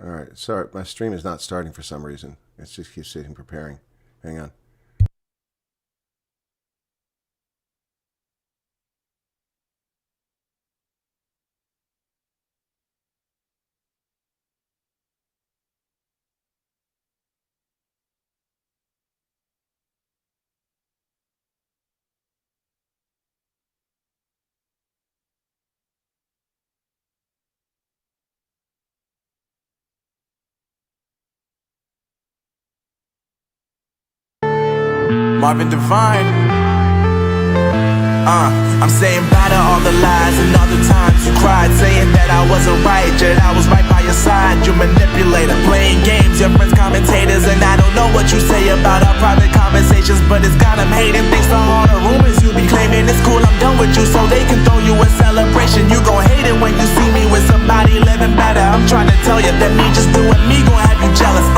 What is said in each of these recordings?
All right. Sorry, my stream is not starting for some reason. It just keeps sitting preparing. Hang on. Marvin Divine. I'm saying bye to all the lies and all the times you cried, saying that I wasn't right, yet I was right by your side. You manipulator, playing games, your friends commentators, and I don't know what you say about our private conversations, but it's got them hating. Thanks to all the rumors you be claiming. It's cool, I'm done with you, so they can throw you a celebration. You gon' hate it when you see me with somebody living better. I'm trying to tell you that me just doing me gon' have you jealous.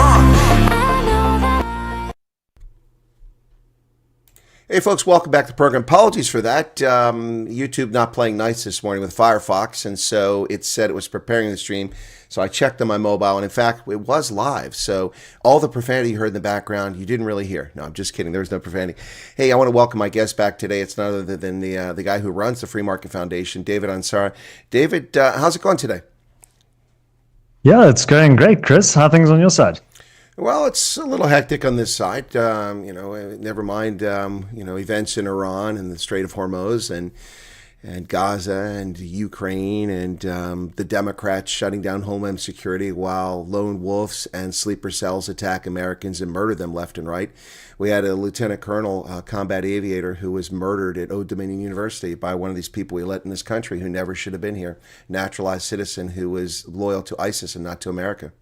Hey folks, welcome back to the program. Apologies for that. YouTube not playing nice this morning with Firefox, and so it said it was preparing the stream. So I checked on my mobile, and in fact, it was live. So all the profanity you heard in the background, you didn't really hear. No, I'm just kidding. There was no profanity. Hey, I want to welcome my guest back today. It's none other than the guy who runs the Free Market Foundation, David Ansara. David, how's it going today? Yeah, it's going great, Chris. How are things on your side? Well, it's a little hectic on this side. Never mind, events in Iran and the Strait of Hormuz and Gaza and Ukraine and the Democrats shutting down Homeland Security while lone wolves and sleeper cells attack Americans and murder them left and right. We had a lieutenant colonel, combat aviator, who was murdered at Old Dominion University by one of these people we let in this country who never should have been here, naturalized citizen who was loyal to ISIS and not to America.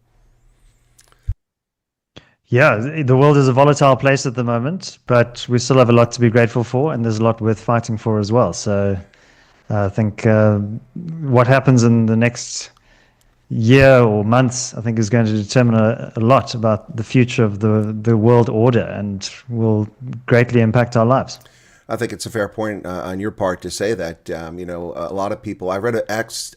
Yeah, the world is a volatile place at the moment, but we still have a lot to be grateful for, and there's a lot worth fighting for as well. So I think what happens in the next year or months, I think, is going to determine a lot about the future of the world order and will greatly impact our lives. I think it's a fair point on your part to say that. A lot of people. I read an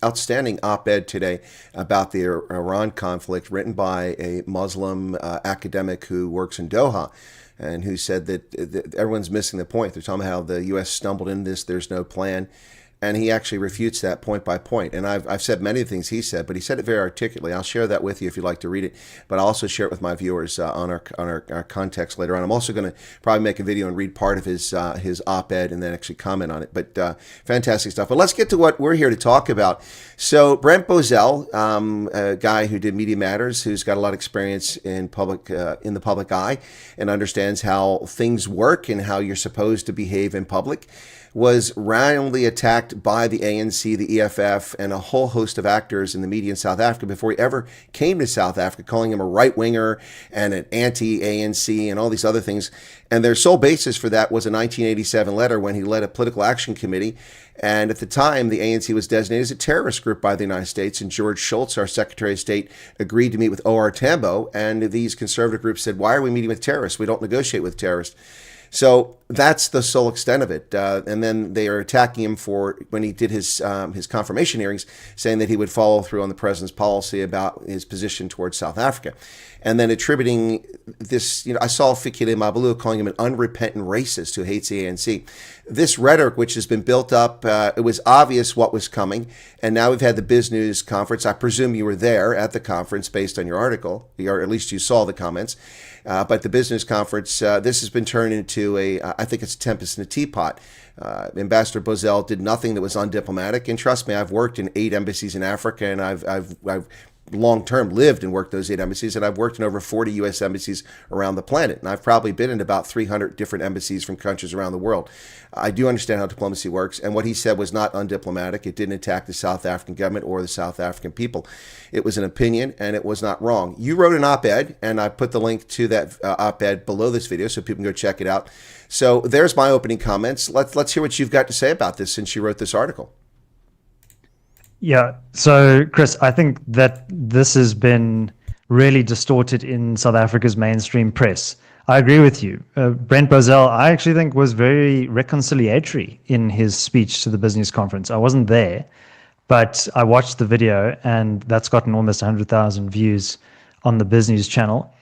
outstanding op-ed today about the Iran conflict, written by a Muslim academic who works in Doha, and who said that everyone's missing the point. They're talking about how the U.S. stumbled into this. There's no plan. And he actually refutes that point by point. And I've said many things he said, but he said it very articulately. I'll share that with you if you'd like to read it. But I'll also share it with my viewers on our context later on. I'm also going to probably make a video and read part of his op-ed and then actually comment on it. But fantastic stuff. But let's get to what we're here to talk about. So Brent Bozell, a guy who did Media Matters, who's got a lot of experience in the public eye and understands how things work and how you're supposed to behave in public, was roundly attacked by the ANC, the EFF, and a whole host of actors in the media in South Africa before he ever came to South Africa, calling him a right-winger and an anti-ANC and all these other things. And their sole basis for that was a 1987 letter when he led a political action committee. And at the time, the ANC was designated as a terrorist group by the United States. And George Shultz, our Secretary of State, agreed to meet with O.R. Tambo. And these conservative groups said, why are we meeting with terrorists? We don't negotiate with terrorists. So that's the sole extent of it. And then they are attacking him for when he did his confirmation hearings, saying that he would follow through on the president's policy about his position towards South Africa. And then attributing this, I saw Fikile Mabulu calling him an unrepentant racist who hates the ANC. This rhetoric, which has been built up, it was obvious what was coming. And now we've had the Biz News conference. I presume you were there at the conference based on your article, or at least you saw the comments. But the business conference, this has been turned into I think it's a tempest in a teapot. Ambassador Bozell did nothing that was undiplomatic. And trust me, I've worked in 8 embassies in Africa, and I've long-term lived and worked those 8 embassies, and I've worked in over 40 U.S. embassies around the planet. And I've probably been in about 300 different embassies from countries around the world. I do understand how diplomacy works, and what he said was not undiplomatic. It didn't attack the South African government or the South African people. It was an opinion, and it was not wrong. You wrote an op-ed, and I put the link to that op-ed below this video so people can go check it out. So there's my opening comments. Let's hear what you've got to say about this since you wrote this article. Yeah. So, Chris, I think that this has been really distorted in South Africa's mainstream press. I agree with you. Brent Bozell, I actually think, was very reconciliatory in his speech to the business conference. I wasn't there, But I watched the video, and that's gotten almost 100,000 views on the BizNews channel.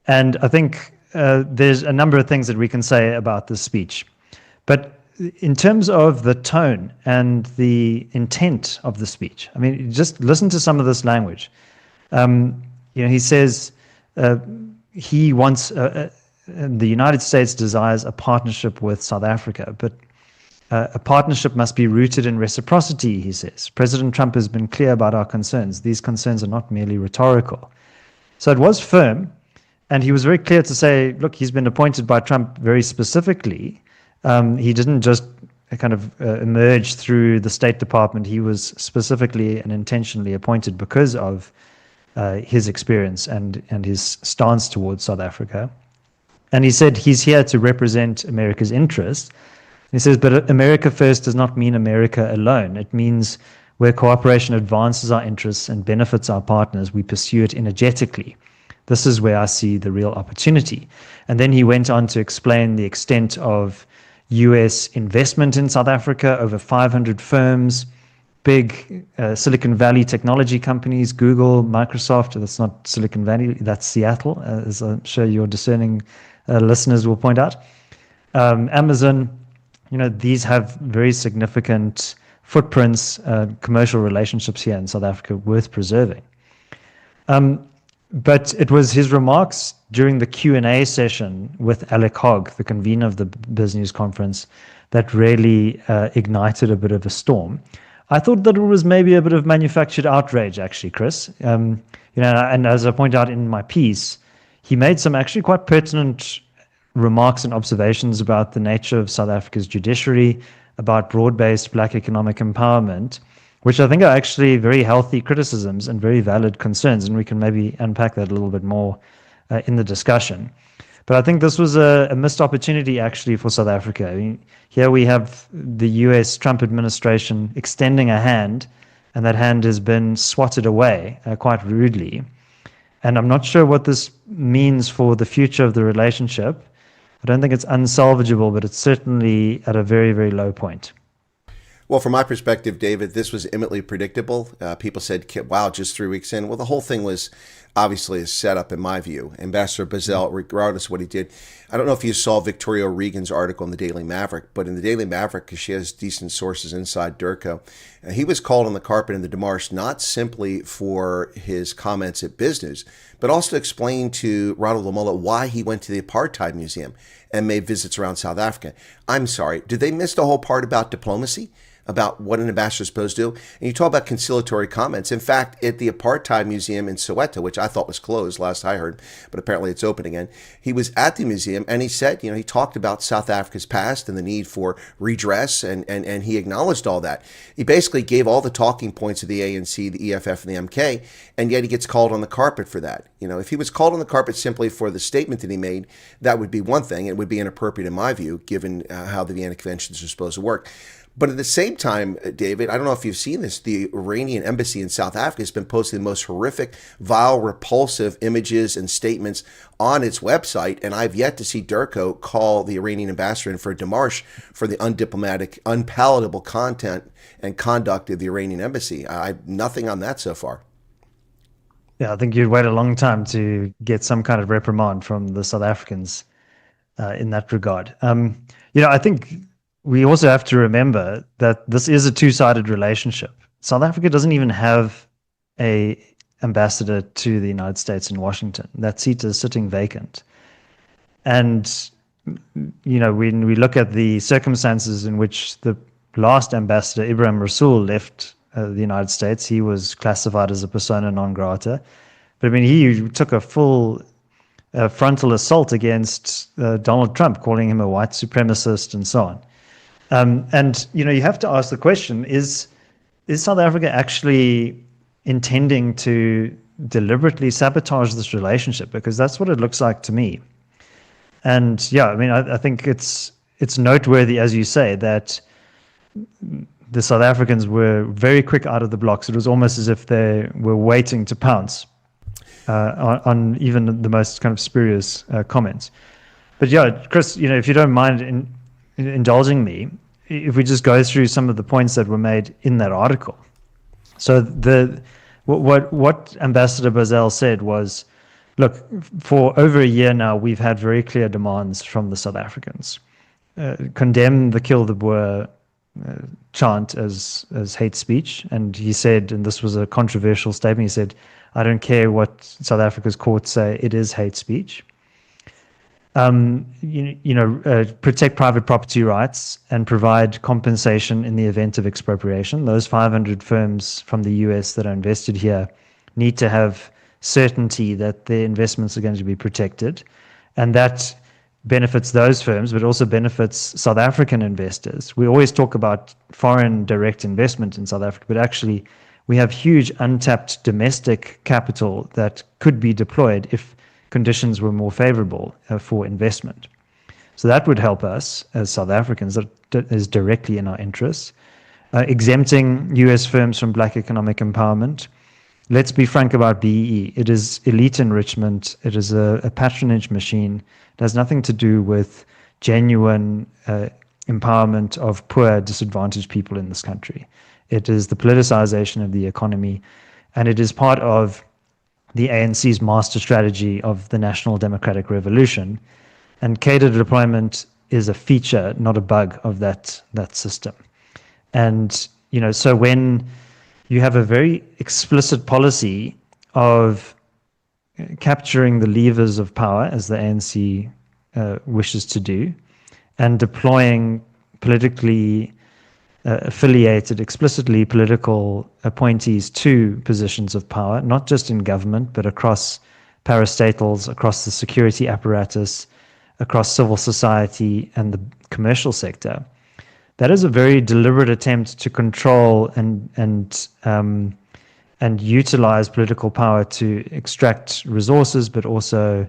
And I think there's a number of things that we can say about this speech. But in terms of the tone and the intent of the speech, I mean, just listen to some of this language. He says he wants, the United States desires a partnership with South Africa, but a partnership must be rooted in reciprocity, he says. President Trump has been clear about our concerns. These concerns are not merely rhetorical. So it was firm, and he was very clear to say, look, he's been appointed by Trump very specifically. He didn't just kind of emerge through the State Department. He was specifically and intentionally appointed because of his experience and his stance towards South Africa. And he said he's here to represent America's interests. He says, but America first does not mean America alone. It means where cooperation advances our interests and benefits our partners, we pursue it energetically. This is where I see the real opportunity. And then he went on to explain the extent of US investment in South Africa, over 500 firms, big Silicon Valley technology companies, Google, Microsoft. That's not Silicon Valley, that's Seattle, as I'm sure your discerning listeners will point out. Amazon, these have very significant footprints, commercial relationships here in South Africa worth preserving. But it was his remarks during the Q&A session with Alec Hogg, the convener of the BizNews conference, that really ignited a bit of a storm. I thought that it was maybe a bit of manufactured outrage, actually, Chris. And as I point out in my piece, he made some actually quite pertinent remarks and observations about the nature of South Africa's judiciary, about broad-based Black economic empowerment, which I think are actually very healthy criticisms and very valid concerns, and we can maybe unpack that a little bit more in the discussion. But I think this was a missed opportunity, actually, for South Africa. I mean, here we have the US Trump administration extending a hand, and that hand has been swatted away quite rudely. And I'm not sure what this means for the future of the relationship. I don't think it's unsalvageable, but it's certainly at a very, very low point. Well, from my perspective, David, this was imminently predictable. People said, wow, just 3 weeks in. Well, the whole thing was obviously a setup, in my view. Ambassador Bozell, regardless of what he did, I don't know if you saw Victoria Regan's article in the Daily Maverick, but in the Daily Maverick, because she has decent sources inside DERCO, he was called on the carpet in the demarche not simply for his comments at BizNews, but also to explain to Ronald Lamola why he went to the Apartheid Museum and made visits around South Africa. I'm sorry, did they miss the whole part about diplomacy? About what an ambassador is supposed to do? And you talk about conciliatory comments. In fact, at the Apartheid Museum in Soweto, which I thought was closed last I heard, but apparently it's open again, he was at the museum and he said, he talked about South Africa's past and the need for redress, and he acknowledged all that. He basically gave all the talking points of the ANC, the EFF, and the MK, and yet he gets called on the carpet for that. If he was called on the carpet simply for the statement that he made, that would be one thing. It would be inappropriate in my view, given how the Vienna Conventions are supposed to work. But at the same time, David, I don't know if you've seen this, the Iranian embassy in South Africa has been posting the most horrific, vile, repulsive images and statements on its website, and I've yet to see DERCO call the Iranian ambassador in for a démarche for the undiplomatic, unpalatable content and conduct of the Iranian embassy. Nothing on that so far. Yeah, I think you'd wait a long time to get some kind of reprimand from the South Africans in that regard. I think we also have to remember that this is a two-sided relationship. South Africa doesn't even have an ambassador to the United States in Washington. That seat is sitting vacant. And, when we look at the circumstances in which the last ambassador, Ibrahim Rasool, left the United States, he was classified as a persona non grata. But, he took a full frontal assault against Donald Trump, calling him a white supremacist and so on. You have to ask the question, is South Africa actually intending to deliberately sabotage this relationship? Because that's what it looks like to me. And I think it's noteworthy, as you say, that the South Africans were very quick out of the blocks. It was almost as if they were waiting to pounce on even the most kind of spurious comments. But Chris, if you don't mind indulging me, if we just go through some of the points that were made in that article. So what Ambassador Bozell said was, look, for over a year now, we've had very clear demands from the South Africans. Condemn the Kill the Boer chant as hate speech. And he said, and this was a controversial statement, he said, I don't care what South Africa's courts say, it is hate speech. Protect private property rights and provide compensation in the event of expropriation. Those 500 firms from the US that are invested here need to have certainty that their investments are going to be protected. And that benefits those firms, but also benefits South African investors. We always talk about foreign direct investment in South Africa, but actually we have huge untapped domestic capital that could be deployed if conditions were more favorable for investment. So that would help us as South Africans. That is directly in our interests. Exempting US firms from black economic empowerment. Let's be frank about BEE. It is elite enrichment. It is a patronage machine. It has nothing to do with genuine empowerment of poor, disadvantaged people in this country. It is the politicization of the economy, and it is part of the ANC's master strategy of the National Democratic Revolution. And cadre deployment is a feature, not a bug, of that system. And, so when you have a very explicit policy of capturing the levers of power, as the ANC wishes to do, and deploying politically affiliated, explicitly political appointees to positions of power, not just in government, but across parastatals, across the security apparatus, across civil society and the commercial sector. That is a very deliberate attempt to control and utilize political power to extract resources, but also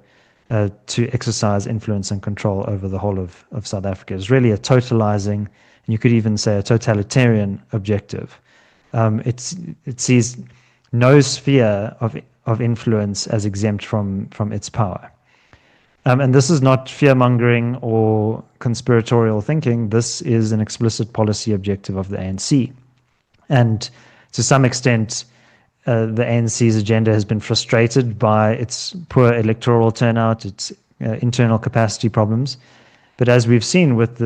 to exercise influence and control over the whole of South Africa. It's really a totalizing, and you could even say a totalitarian objective. It sees no sphere of influence as exempt from its power. And this is not fear-mongering or conspiratorial thinking. This is an explicit policy objective of the ANC. And to some extent, the ANC's agenda has been frustrated by its poor electoral turnout, its internal capacity problems. But as we've seen with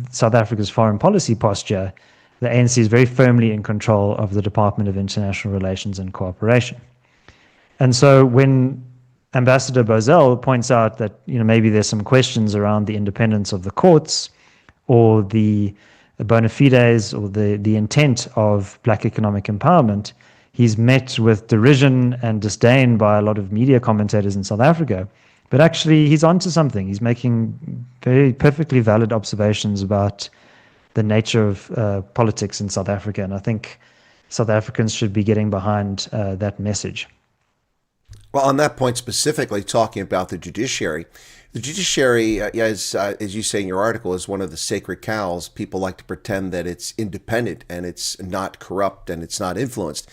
South Africa's foreign policy posture, the ANC is very firmly in control of the Department of International Relations and Cooperation. And so when Ambassador Bozell points out that maybe there's some questions around the independence of the courts or the bona fides or the intent of black economic empowerment, he's met with derision and disdain by a lot of media commentators in South Africa. But actually, he's onto something. He's making very perfectly valid observations about the nature of politics in South Africa. And I think South Africans should be getting behind that message. Well, on that point specifically, talking about the judiciary, as you say in your article, is one of the sacred cows. People like to pretend that it's independent and it's not corrupt and it's not influenced.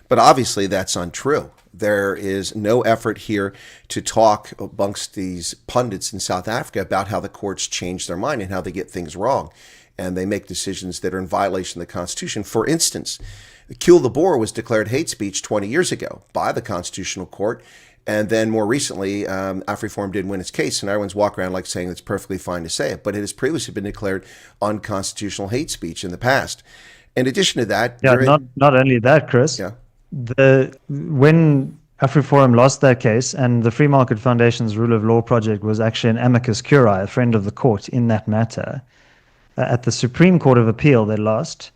But obviously that's untrue. There is no effort here to talk amongst these pundits in South Africa about how the courts change their mind and how they get things wrong. And they make decisions that are in violation of the Constitution. For instance, Kill the Boer was declared hate speech 20 years ago by the Constitutional Court. And then more recently, AfriForum did win its case, and everyone's walking around like saying it's perfectly fine to say it. But it has previously been declared unconstitutional hate speech in the past. In addition to that... Not only that, Chris. Yeah. When AfriForum lost their case, and the Free Market Foundation's Rule of Law Project was actually an amicus curiae, a friend of the court in that matter, at the Supreme Court of Appeal, they lost.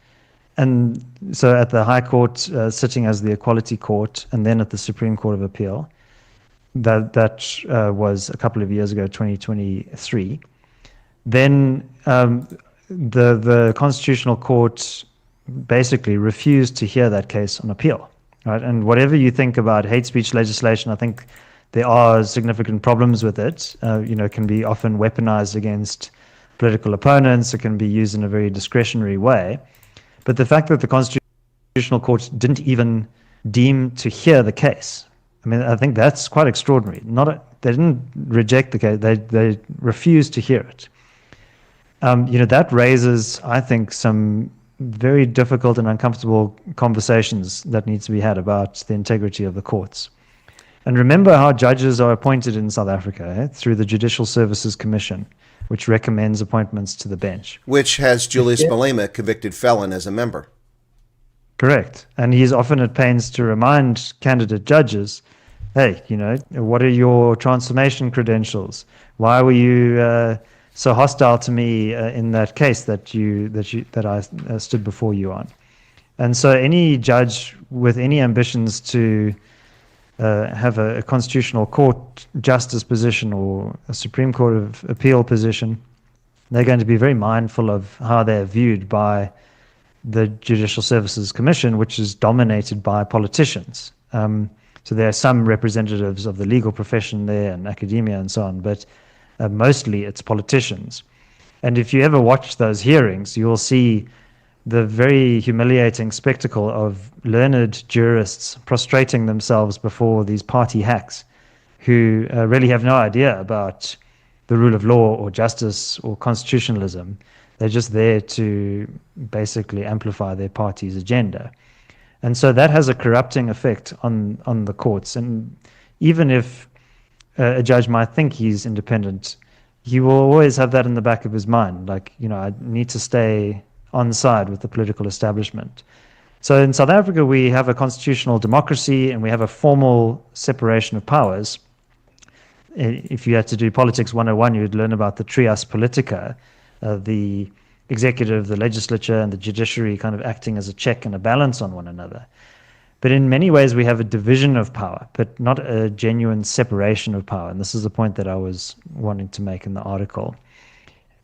And so at the High Court, sitting as the Equality Court, and then at the Supreme Court of Appeal, that was a couple of years ago, 2023. Then the Constitutional Court basically refused to hear that case on appeal. Right? And whatever you think about hate speech legislation, I think there are significant problems with it. It can be often weaponized against political opponents. It can be used in a very discretionary way. But the fact that the Constitutional Court didn't even deem to hear the case, I think that's quite extraordinary. They didn't reject the case; they refused to hear it. That raises, I think, some very difficult and uncomfortable conversations that need to be had about the integrity of the courts. And remember how judges are appointed in South Africa, through the Judicial Services Commission, which recommends appointments to the bench. Which has Julius Malema, convicted felon, as a member. Correct. And he's often at pains to remind candidate judges, hey, what are your transformation credentials? Why were you so hostile to me in that case that I stood before you on? And so any judge with any ambitions to have a constitutional court justice position or a Supreme Court of Appeal position, they're going to be very mindful of how they're viewed by the Judicial Services Commission, which is dominated by politicians. So there are some representatives of the legal profession there and academia and so on, but mostly it's politicians. And if you ever watch those hearings, you'll see the very humiliating spectacle of learned jurists prostrating themselves before these party hacks who really have no idea about the rule of law or justice or constitutionalism. They're just there to basically amplify their party's agenda. And so that has a corrupting effect on the courts. And even if a judge might think he's independent, he will always have that in the back of his mind. Like, I need to stay on side with the political establishment. So in South Africa, we have a constitutional democracy and we have a formal separation of powers. If you had to do politics 101, you'd learn about the trias politica, the executive, the legislature, and the judiciary kind of acting as a check and a balance on one another. But in many ways, we have a division of power, but not a genuine separation of power. And this is the point that I was wanting to make in the article.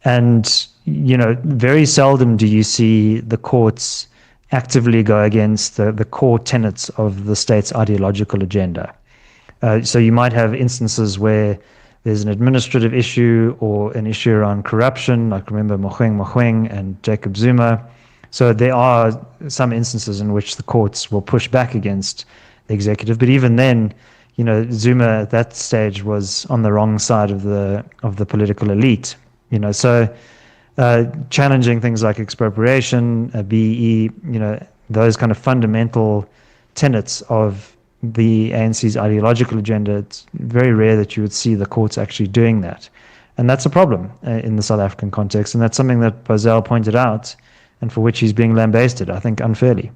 And, very seldom do you see the courts actively go against the core tenets of the state's ideological agenda. So you might have instances where there's an administrative issue or an issue around corruption, like remember Mogoeng and Jacob Zuma. So there are some instances in which the courts will push back against the executive. But even then, Zuma at that stage was on the wrong side of the political elite. So challenging things like expropriation, BEE, those kind of fundamental tenets of the ANC's ideological agenda, it's very rare that you would see the courts actually doing that. And that's a problem in the South African context. And that's something that Bozell pointed out and for which he's being lambasted, I think, unfairly.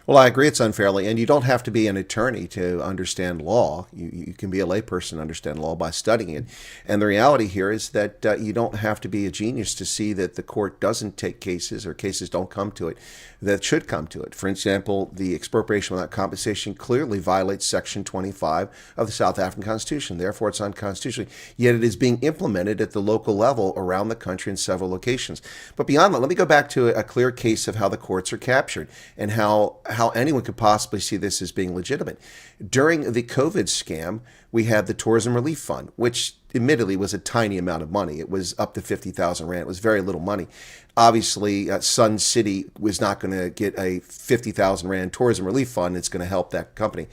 Well, I agree it's unfairly, and you don't have to be an attorney to understand law. You can be a layperson and understand law by studying it. And the reality here is that you don't have to be a genius to see that the court doesn't take cases, or cases don't come to it that should come to it. For example, the expropriation without compensation clearly violates Section 25 of the South African Constitution. Therefore, it's unconstitutional. Yet it is being implemented at the local level around the country in several locations. But beyond that, let me go back to a clear case of how the courts are captured and how anyone could possibly see this as being legitimate. During the COVID scam, we had the Tourism Relief Fund, which admittedly was a tiny amount of money. It was up to 50,000 rand. It was very little money. Obviously, Sun City was not going to get a 50,000 rand tourism relief fund. It's going to help that company.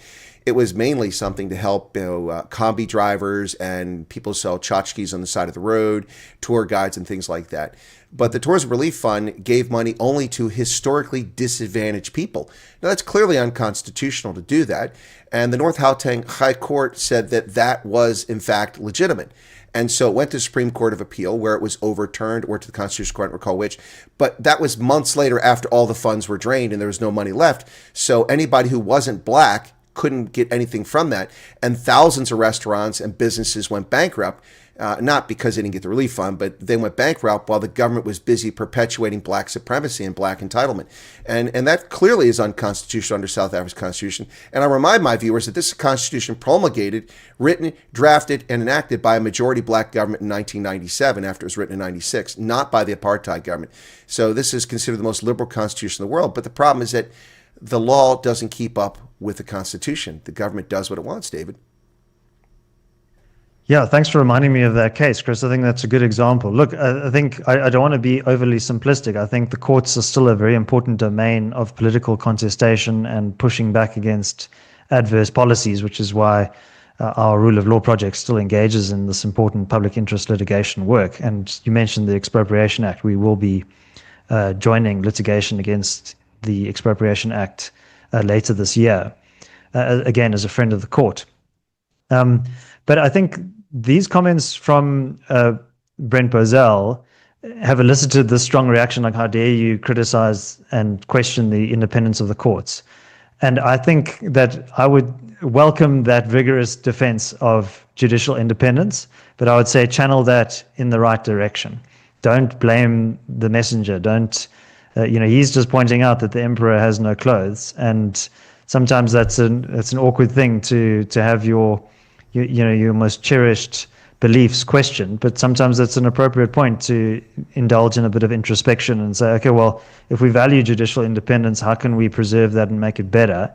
It was mainly something to help combi drivers and people who sell tchotchkes on the side of the road, tour guides and things like that. But the Tourism Relief Fund gave money only to historically disadvantaged people. Now, that's clearly unconstitutional to do that. And the North Gauteng High Court said that that was, in fact, legitimate. And so it went to the Supreme Court of Appeal, where it was overturned, or to the Constitutional Court, I don't recall which. But that was months later after all the funds were drained and there was no money left. So anybody who wasn't black couldn't get anything from that. And thousands of restaurants and businesses went bankrupt, not because they didn't get the relief fund, but they went bankrupt while the government was busy perpetuating black supremacy and black entitlement. And that clearly is unconstitutional under South Africa's constitution. And I remind my viewers that this is a constitution promulgated, written, drafted, and enacted by a majority black government in 1997 after it was written in 96, not by the apartheid government. So this is considered the most liberal constitution in the world. But the problem is that the law doesn't keep up with the Constitution. The government does what it wants, David. Yeah, thanks for reminding me of that case, Chris. I think that's a good example. Look, I think I don't want to be overly simplistic. I think the courts are still a very important domain of political contestation and pushing back against adverse policies, which is why our Rule of Law project still engages in this important public interest litigation work. And you mentioned the Expropriation Act. We will be joining litigation against the Expropriation Act later this year, again, as a friend of the court. But I think these comments from Brent Bozell have elicited this strong reaction, like, how dare you criticize and question the independence of the courts? And I think that I would welcome that vigorous defense of judicial independence, but I would say channel that in the right direction. Don't blame the messenger. Don't, he's just pointing out that the emperor has no clothes. And sometimes that's an awkward thing to have your most cherished beliefs questioned, but sometimes it's an appropriate point to indulge in a bit of introspection and say, okay, well, if we value judicial independence, how can we preserve that and make it better?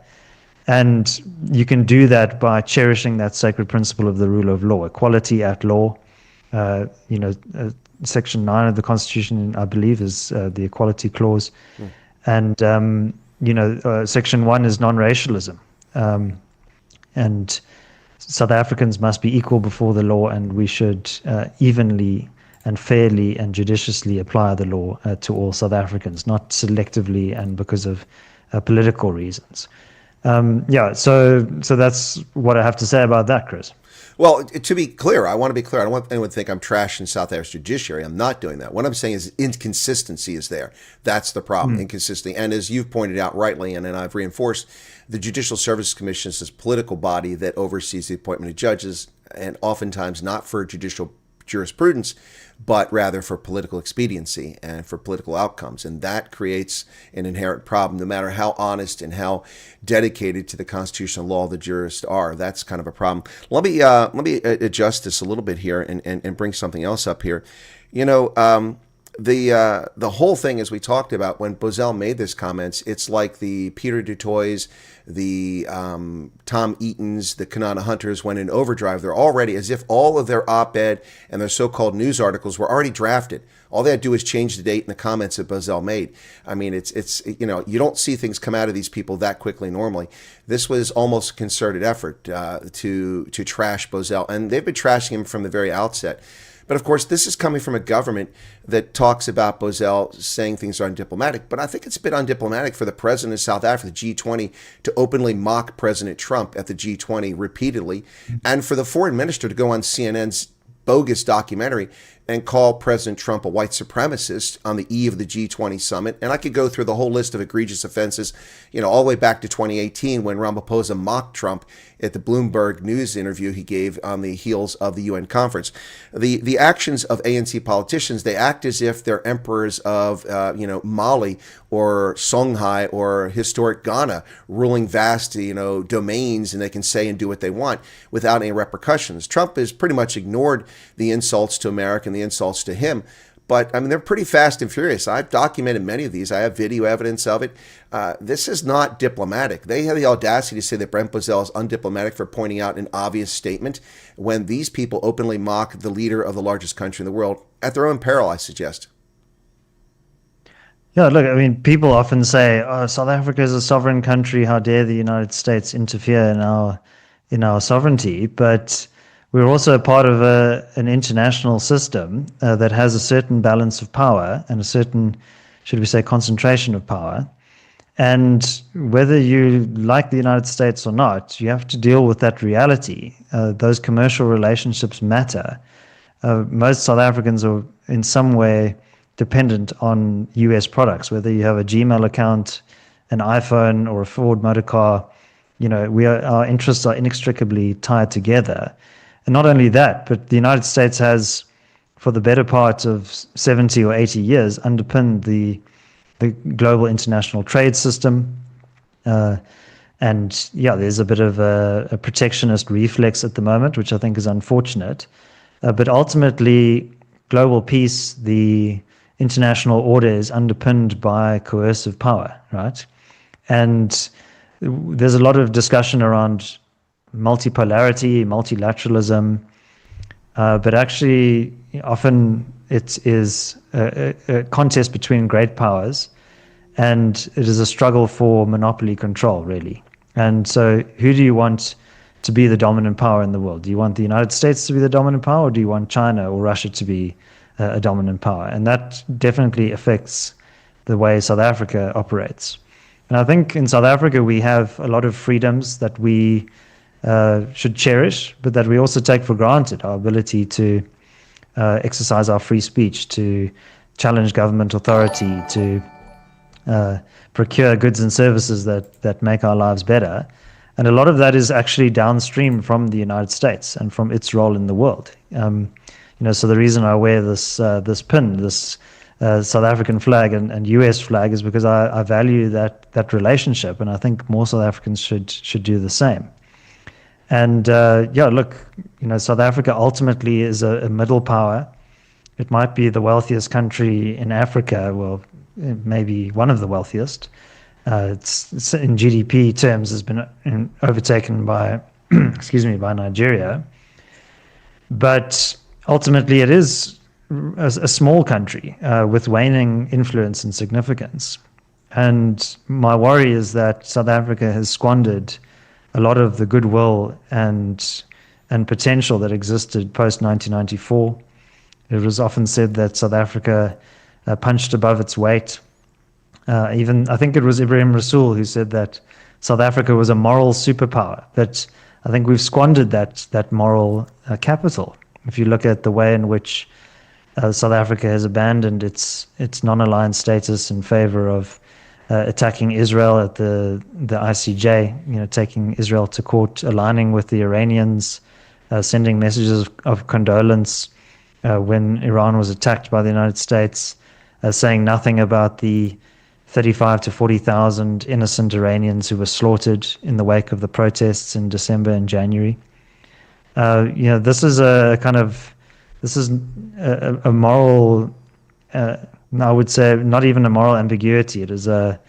And you can do that by cherishing that sacred principle of the rule of law, equality at law. Section 9 of the Constitution, I believe, is the Equality Clause. And, Section 1 is non-racialism. And South Africans must be equal before the law, and we should evenly and fairly and judiciously apply the law to all South Africans, not selectively and because of political reasons. So that's what I have to say about that, Chris. Well, to be clear, I want to be clear. I don't want anyone to think I'm trashing South Africa's judiciary. I'm not doing that. What I'm saying is inconsistency is there. That's the problem, inconsistency. And as you've pointed out rightly, and I've reinforced, the Judicial Services Commission is this political body that oversees the appointment of judges, and oftentimes not for judicial jurisprudence, but rather for political expediency and for political outcomes. And that creates an inherent problem, no matter how honest and how dedicated to the constitutional law the jurists are. That's kind of a problem. Let me adjust this a little bit here and bring something else up here. The whole thing, as we talked about, when Bozell made this comments, it's like the Peter Dutoits, the Tom Eatons, the Kanana Hunters went in overdrive. They're already, as if all of their op-ed and their so-called news articles were already drafted. All they had to do is change the date and the comments that Bozell made. I mean, it's you don't see things come out of these people that quickly normally. This was almost a concerted effort to trash Bozell, and they've been trashing him from the very outset. But of course, this is coming from a government that talks about Bozell saying things are undiplomatic. But I think it's a bit undiplomatic for the president of South Africa, the G20, to openly mock President Trump at the G20 repeatedly, and for the foreign minister to go on CNN's bogus documentary and call President Trump a white supremacist on the eve of the G20 summit. And I could go through the whole list of egregious offenses, all the way back to 2018 when Ramaphosa mocked Trump at the Bloomberg News interview he gave on the heels of the UN conference. The actions of ANC politicians, they act as if they're emperors of, Mali or Songhai or historic Ghana, ruling vast, domains, and they can say and do what they want without any repercussions. Trump has pretty much ignored the insults to America and the insults to him. But, I mean, they're pretty fast and furious. I've documented many of these. I have video evidence of it. This is not diplomatic. They have the audacity to say that Brent Bozell is undiplomatic for pointing out an obvious statement when these people openly mock the leader of the largest country in the world at their own peril, I suggest. Yeah, look, I mean, people often say, South Africa is a sovereign country. How dare the United States interfere in our sovereignty? But we're also part of an international system that has a certain balance of power and a certain, should we say, concentration of power. And whether you like the United States or not, you have to deal with that reality. Those commercial relationships matter. Most South Africans are in some way dependent on US products, whether you have a Gmail account, an iPhone, or a Ford motor car. Our interests are inextricably tied together. And not only that, but the United States has, for the better part of 70 or 80 years, underpinned the global international trade system. There's a bit of a protectionist reflex at the moment, which I think is unfortunate. But ultimately, global peace, the international order, is underpinned by coercive power, right? And there's a lot of discussion around multipolarity, multilateralism, but actually often it is a contest between great powers, and it is a struggle for monopoly control, really. And so who do you want to be the dominant power in the world? Do you want the United States to be the dominant power, or do you want China or Russia to be a dominant power? And that definitely affects the way South Africa operates. And I think in South Africa we have a lot of freedoms that we should cherish, but that we also take for granted, our ability to exercise our free speech, to challenge government authority, to procure goods and services that make our lives better. And a lot of that is actually downstream from the United States and from its role in the world. So the reason I wear this pin, this South African flag and US flag, is because I value that relationship, and I think more South Africans should do the same. And South Africa ultimately is a middle power. It might be the wealthiest country in Africa, well, maybe one of the wealthiest. It's in GDP terms has been overtaken by, by Nigeria. But ultimately, it is a small country with waning influence and significance. And my worry is that South Africa has squandered a lot of the goodwill and potential that existed post 1994. It was often said that South Africa punched above its weight. Even I think it was Ibrahim Rasool who said that South Africa was a moral superpower. But I think we've squandered that moral capital. If you look at the way in which South Africa has abandoned its non-aligned status in favor of attacking Israel at the ICJ, taking Israel to court, aligning with the Iranians, sending messages of condolence when Iran was attacked by the United States, saying nothing about the 35 to 40,000 innocent Iranians who were slaughtered in the wake of the protests in December and January. This is a moral, I would say not even a moral ambiguity. It is a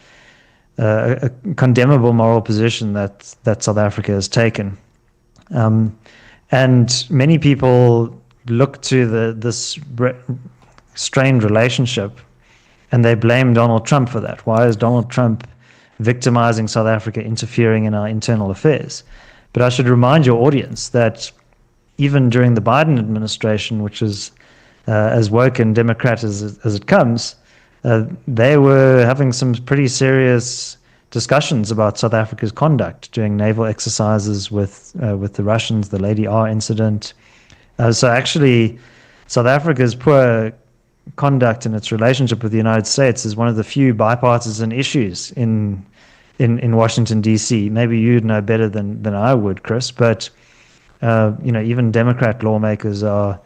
condemnable moral position that South Africa has taken. And many people look to this strained relationship and they blame Donald Trump for that. Why is Donald Trump victimizing South Africa, interfering in our internal affairs? But I should remind your audience that even during the Biden administration, which is as woke and Democrat as it comes, they were having some pretty serious discussions about South Africa's conduct during naval exercises with the Russians, the Lady R incident. So actually, South Africa's poor conduct in its relationship with the United States is one of the few bipartisan issues in Washington, D.C. Maybe you'd know better than I would, Chris, but even Democrat lawmakers are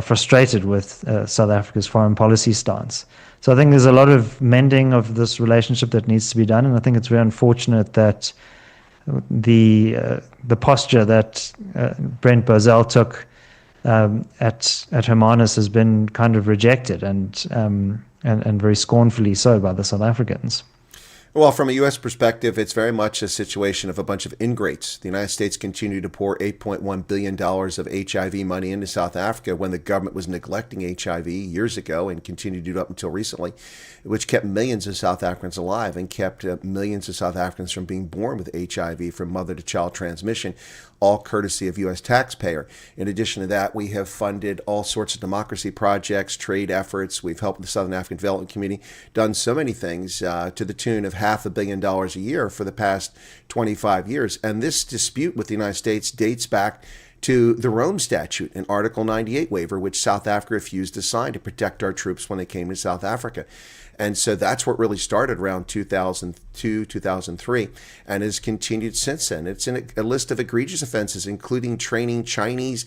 frustrated with South Africa's foreign policy stance. So I think there's a lot of mending of this relationship that needs to be done, and I think it's very unfortunate that the posture that Brent Bozell took at Hermanus has been kind of rejected and very scornfully so by the South Africans. Well, from a U.S. perspective, it's very much a situation of a bunch of ingrates. The United States continued to pour $8.1 billion of HIV money into South Africa when the government was neglecting HIV years ago and continued to do it up until recently, which kept millions of South Africans alive and kept millions of South Africans from being born with HIV from mother-to-child transmission, all courtesy of U.S. taxpayer. In addition to that, we have funded all sorts of democracy projects, trade efforts. We've helped the Southern African Development Community, done so many things to the tune of $500 million a year for the past 25 years. And this dispute with the United States dates back to the Rome Statute, an Article 98 waiver, which South Africa refused to sign to protect our troops when they came to South Africa. And so that's what really started around 2002, 2003, and has continued since then. It's in a list of egregious offenses, including training Chinese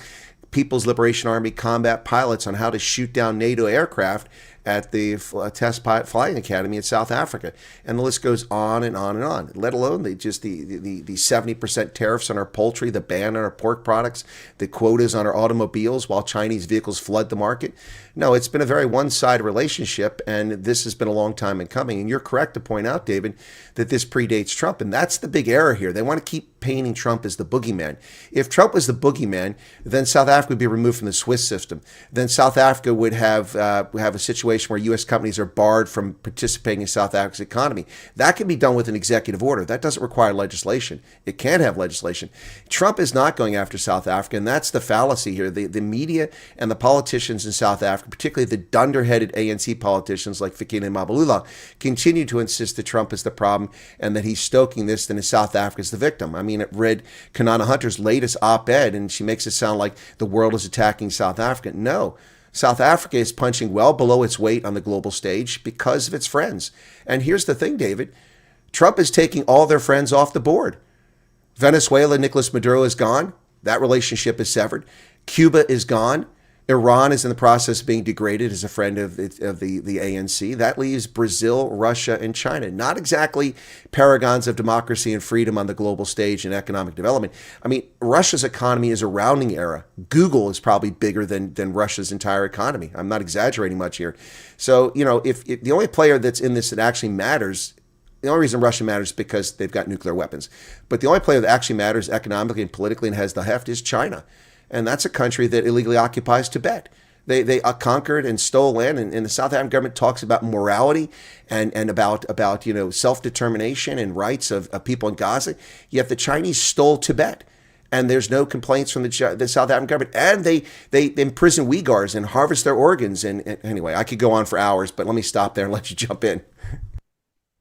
People's Liberation Army combat pilots on how to shoot down NATO aircraft at the Test Pilot Flying Academy in South Africa. And the list goes on and on and on, let alone the 70% tariffs on our poultry, the ban on our pork products, the quotas on our automobiles while Chinese vehicles flood the market. No, it's been a very one-sided relationship, and this has been a long time in coming. And you're correct to point out, David, that this predates Trump. And that's the big error here. They want to keep painting Trump as the boogeyman. If Trump was the boogeyman, then South Africa would be removed from the Swiss system. Then South Africa would have a situation where U.S. companies are barred from participating in South Africa's economy. That can be done with an executive order. That doesn't require legislation. It can have legislation. Trump is not going after South Africa, and that's the fallacy here. The media and the politicians in South Africa, particularly the dunderheaded ANC politicians like Fikile Mbalula, continue to insist that Trump is the problem and that he's stoking this, and South Africa is the victim. I mean, I read Kanana Hunter's latest op-ed, and she makes it sound like the world is attacking South Africa. No. South Africa is punching well below its weight on the global stage because of its friends. And here's the thing, David. Trump is taking all their friends off the board. Venezuela, Nicolas Maduro is gone. That relationship is severed. Cuba is gone. Iran is in the process of being degraded as a friend of the ANC. That leaves Brazil, Russia, and China. Not exactly paragons of democracy and freedom on the global stage and economic development. I mean, Russia's economy is a rounding error. Google is probably bigger than Russia's entire economy. I'm not exaggerating much here. So, if the only player that's in this that actually matters, the only reason Russia matters is because they've got nuclear weapons. But the only player that actually matters economically and politically and has the heft is China. And that's a country that illegally occupies Tibet. They conquered and stole land, and the South African government talks about morality and about self-determination and rights of people in Gaza. Yet the Chinese stole Tibet, and there's no complaints from the South African government. And they imprison Uyghurs and harvest their organs. And anyway, I could go on for hours, but let me stop there and let you jump in.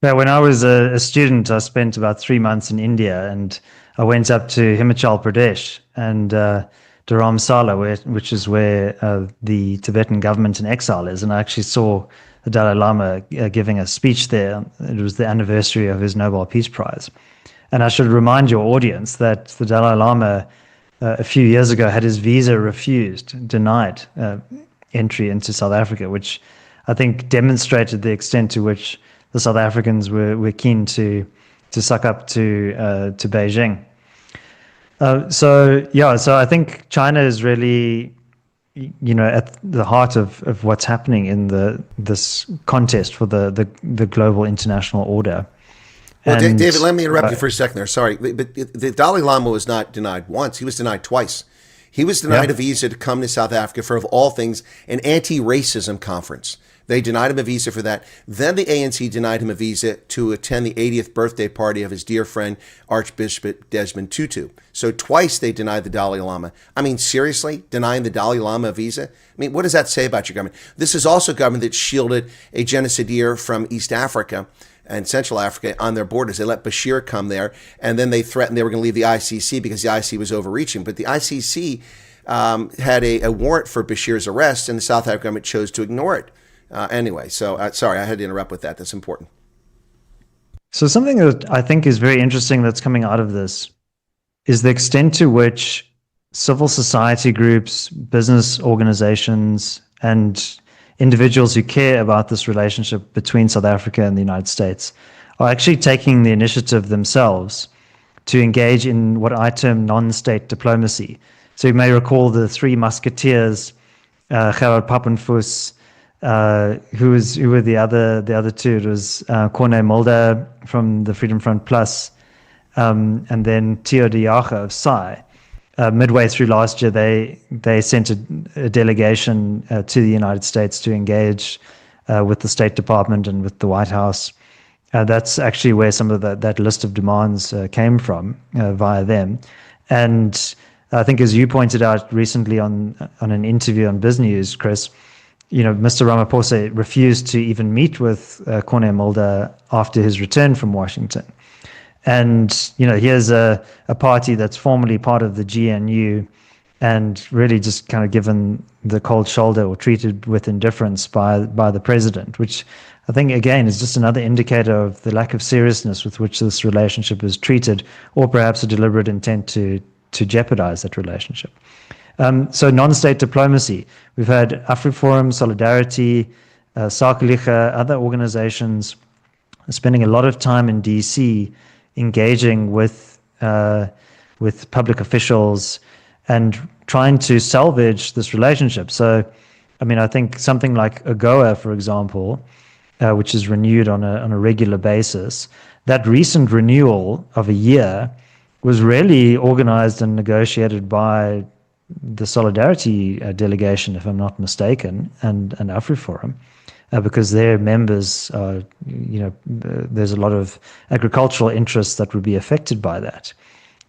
Yeah, when I was a student, I spent about 3 months in India, and I went up to Himachal Pradesh and Dharamsala, which is where the Tibetan government in exile is. And I actually saw the Dalai Lama giving a speech there. It was the anniversary of his Nobel Peace Prize. And I should remind your audience that the Dalai Lama a few years ago had his visa denied entry into South Africa, which I think demonstrated the extent to which the South Africans were keen to suck up to Beijing. So I think China is really, at the heart of what's happening in this contest for the global international order. Well, David, let me interrupt you for a second there. Sorry, but the Dalai Lama was not denied once; he was denied twice. He was denied a visa to come to South Africa for, of all things, an anti-racism conference. They denied him a visa for that. Then the ANC denied him a visa to attend the 80th birthday party of his dear friend, Archbishop Desmond Tutu. So twice they denied the Dalai Lama. I mean, seriously, denying the Dalai Lama a visa? I mean, what does that say about your government? This is also a government that shielded a genocidaire from East Africa and Central Africa on their borders. They let Bashir come there, and then they threatened they were going to leave the ICC because the ICC was overreaching. But the ICC had a warrant for Bashir's arrest, and the South African government chose to ignore it. Anyway, so sorry, I had to interrupt with that. That's important. So something that I think is very interesting that's coming out of this is the extent to which civil society groups, business organizations, and individuals who care about this relationship between South Africa and the United States are actually taking the initiative themselves to engage in what I term non-state diplomacy. So you may recall the three musketeers, Gerard Papenfuss, who were the other two? It was Corne Mulder from the Freedom Front Plus, and then Theo de Jager of SAI. Midway through last year, they sent a delegation to the United States to engage with the State Department and with the White House. That's actually where some of that list of demands came from via them. And I think, as you pointed out recently on an interview on Biz News, Chris, Mr. Ramaphosa refused to even meet with Corne Mulder after his return from Washington. And, here's a party that's formerly part of the GNU and really just kind of given the cold shoulder or treated with indifference by the president, which I think, again, is just another indicator of the lack of seriousness with which this relationship is treated, or perhaps a deliberate intent to jeopardize that relationship. So non-state diplomacy. We've had AfriForum, Solidarity, Sakeliga, other organizations spending a lot of time in DC engaging with public officials and trying to salvage this relationship. So, I think something like AGOA, for example, which is renewed on a regular basis, that recent renewal of a year was really organized and negotiated by the Solidarity delegation, if I'm not mistaken, and AfriForum, because their members, there's a lot of agricultural interests that would be affected by that.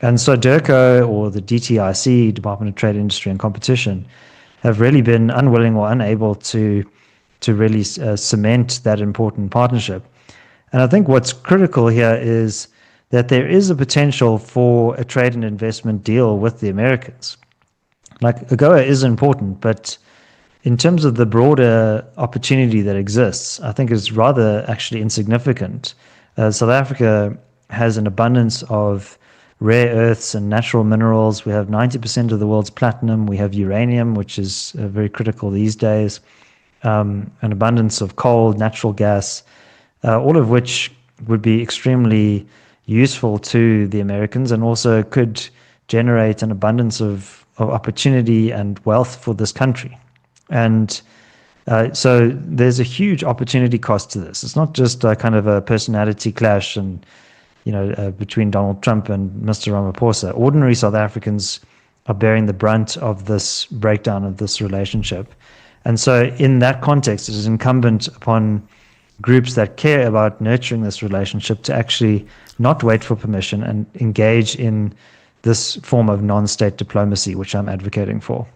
And so DIRCO, or the DTIC, Department of Trade, Industry and Competition, have really been unwilling or unable to really cement that important partnership. And I think what's critical here is that there is a potential for a trade and investment deal with the Americans. Like, AGOA is important, but in terms of the broader opportunity that exists, I think is rather actually insignificant. South Africa has an abundance of rare earths and natural minerals. We have 90% of the world's platinum. We have uranium, which is very critical these days. An abundance of coal, natural gas, all of which would be extremely useful to the Americans, and also could generate an abundance of opportunity and wealth for this country. And so there's a huge opportunity cost to this. It's not just a kind of a personality clash and between Donald Trump and Mr. Ramaphosa. Ordinary South Africans are bearing the brunt of this breakdown of this relationship. And so in that context, it is incumbent upon groups that care about nurturing this relationship to actually not wait for permission and engage in this form of non-state diplomacy, which I'm advocating for.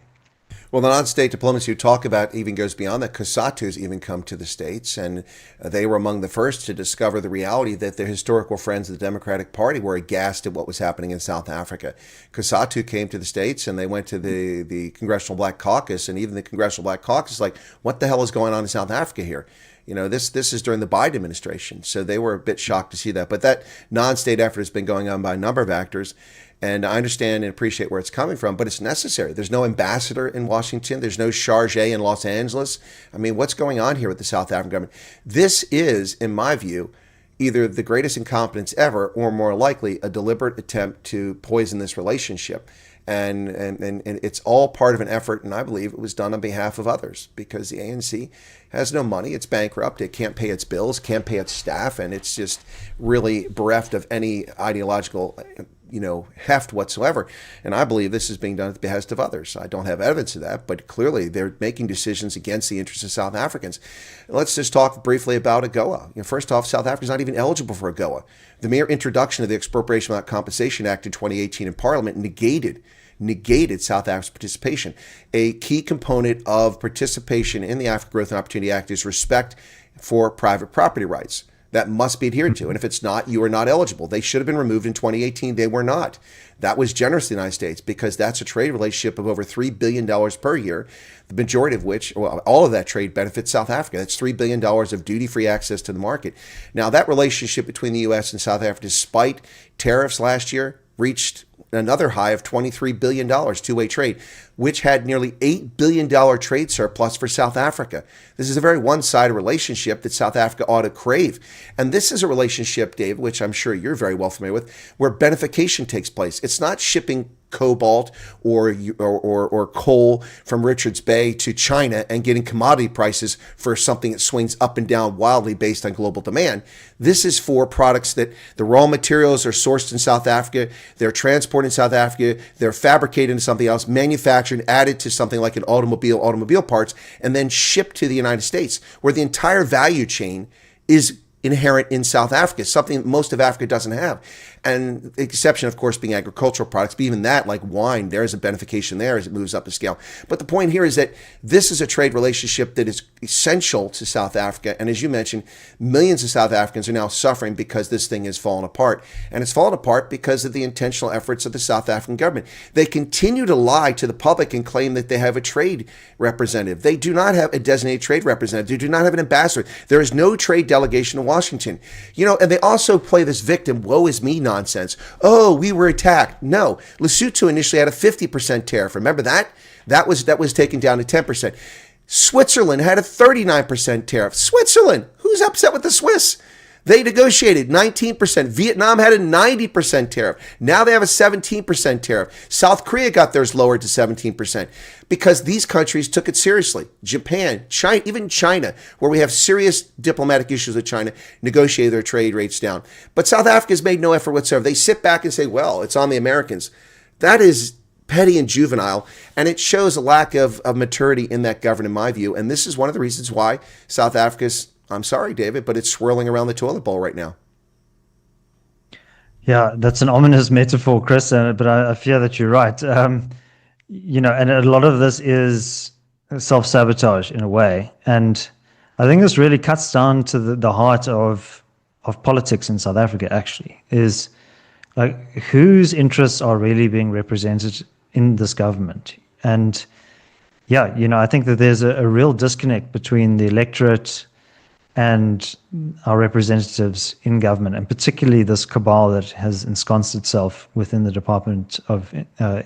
Well, the non-state diplomacy you talk about even goes beyond that. COSATU's even come to the States, and they were among the first to discover the reality that their historical friends of the Democratic Party were aghast at what was happening in South Africa. COSATU came to the States, and they went to the Congressional Black Caucus, and even the Congressional Black Caucus is like, what the hell is going on in South Africa here? This is during the Biden administration, so they were a bit shocked to see that. But that non-state effort has been going on by a number of actors, and I understand and appreciate where it's coming from, but it's necessary. There's no ambassador in Washington. There's no charge in Los Angeles. I mean, what's going on here with the South African government? This is, in my view, either the greatest incompetence ever, or more likely a deliberate attempt to poison this relationship. And it's all part of an effort, and I believe it was done on behalf of others, because the ANC has no money. It's bankrupt. It can't pay its bills, can't pay its staff, and it's just really bereft of any ideological heft whatsoever. And I believe this is being done at the behest of others. I don't have evidence of that, but clearly they're making decisions against the interests of South Africans. Let's just talk briefly about AGOA. First off, South Africa is not even eligible for AGOA. The mere introduction of the Expropriation Without Compensation Act in 2018 in Parliament negated South Africa's participation. A key component of participation in the Africa Growth and Opportunity Act is respect for private property rights. That must be adhered to. And if it's not, you are not eligible. They should have been removed in 2018. They were not. That was generous to the United States, because that's a trade relationship of over $3 billion per year, the majority of which, well, all of that trade benefits South Africa. That's $3 billion of duty-free access to the market. Now, that relationship between the U.S. and South Africa, despite tariffs last year, reached another high of $23 billion, two-way trade, which had nearly $8 billion trade surplus for South Africa. This is a very one-sided relationship that South Africa ought to crave. And this is a relationship, Dave, which I'm sure you're very well familiar with, where beneficiation takes place. It's not shipping cobalt or coal from Richards Bay to China and getting commodity prices for something that swings up and down wildly based on global demand. This is for products that the raw materials are sourced in South Africa, they're transported in South Africa, they're fabricated into something else, manufactured, added to something like an automobile parts, and then shipped to the United States, where the entire value chain is inherent in South Africa, something most of Africa doesn't have. And the exception, of course, being agricultural products, but even that, like wine, there is a beneficiation there as it moves up the scale. But the point here is that this is a trade relationship that is essential to South Africa. And as you mentioned, millions of South Africans are now suffering because this thing has fallen apart. And it's fallen apart because of the intentional efforts of the South African government. They continue to lie to the public and claim that they have a trade representative. They do not have a designated trade representative. They do not have an ambassador. There is no trade delegation in Washington. And they also play this victim, woe is me nonsense. Oh, we were attacked. No, Lesotho initially had a 50% tariff. Remember that? That was taken down to 10%. Switzerland had a 39% tariff. Switzerland, who's upset with the Swiss? They negotiated 19%. Vietnam had a 90% tariff. Now they have a 17% tariff. South Korea got theirs lowered to 17% because these countries took it seriously. Japan, China, even China, where we have serious diplomatic issues with China, negotiated their trade rates down. But South Africa has made no effort whatsoever. They sit back and say, well, it's on the Americans. That is petty and juvenile, and it shows a lack of maturity in that government, in my view. And this is one of the reasons why South Africa's, I'm sorry, David, but it's swirling around the toilet bowl right now. Yeah, that's an ominous metaphor, Chris, but I fear that you're right. You know, and a lot of this is self-sabotage in a way. And I think this really cuts down to the heart of politics in South Africa, actually, is like whose interests are really being represented in this government. And yeah, you know, I think that there's a real disconnect between the electorate and our representatives in government, and particularly this cabal that has ensconced itself within the Department of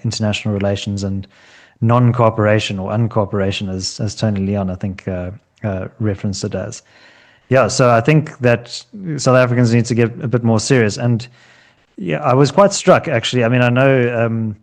International Relations and non-cooperation or uncooperation, as Tony Leon, I think, referenced it as. Yeah, so I think that South Africans need to get a bit more serious. And yeah, I was quite struck, actually. I mean, I know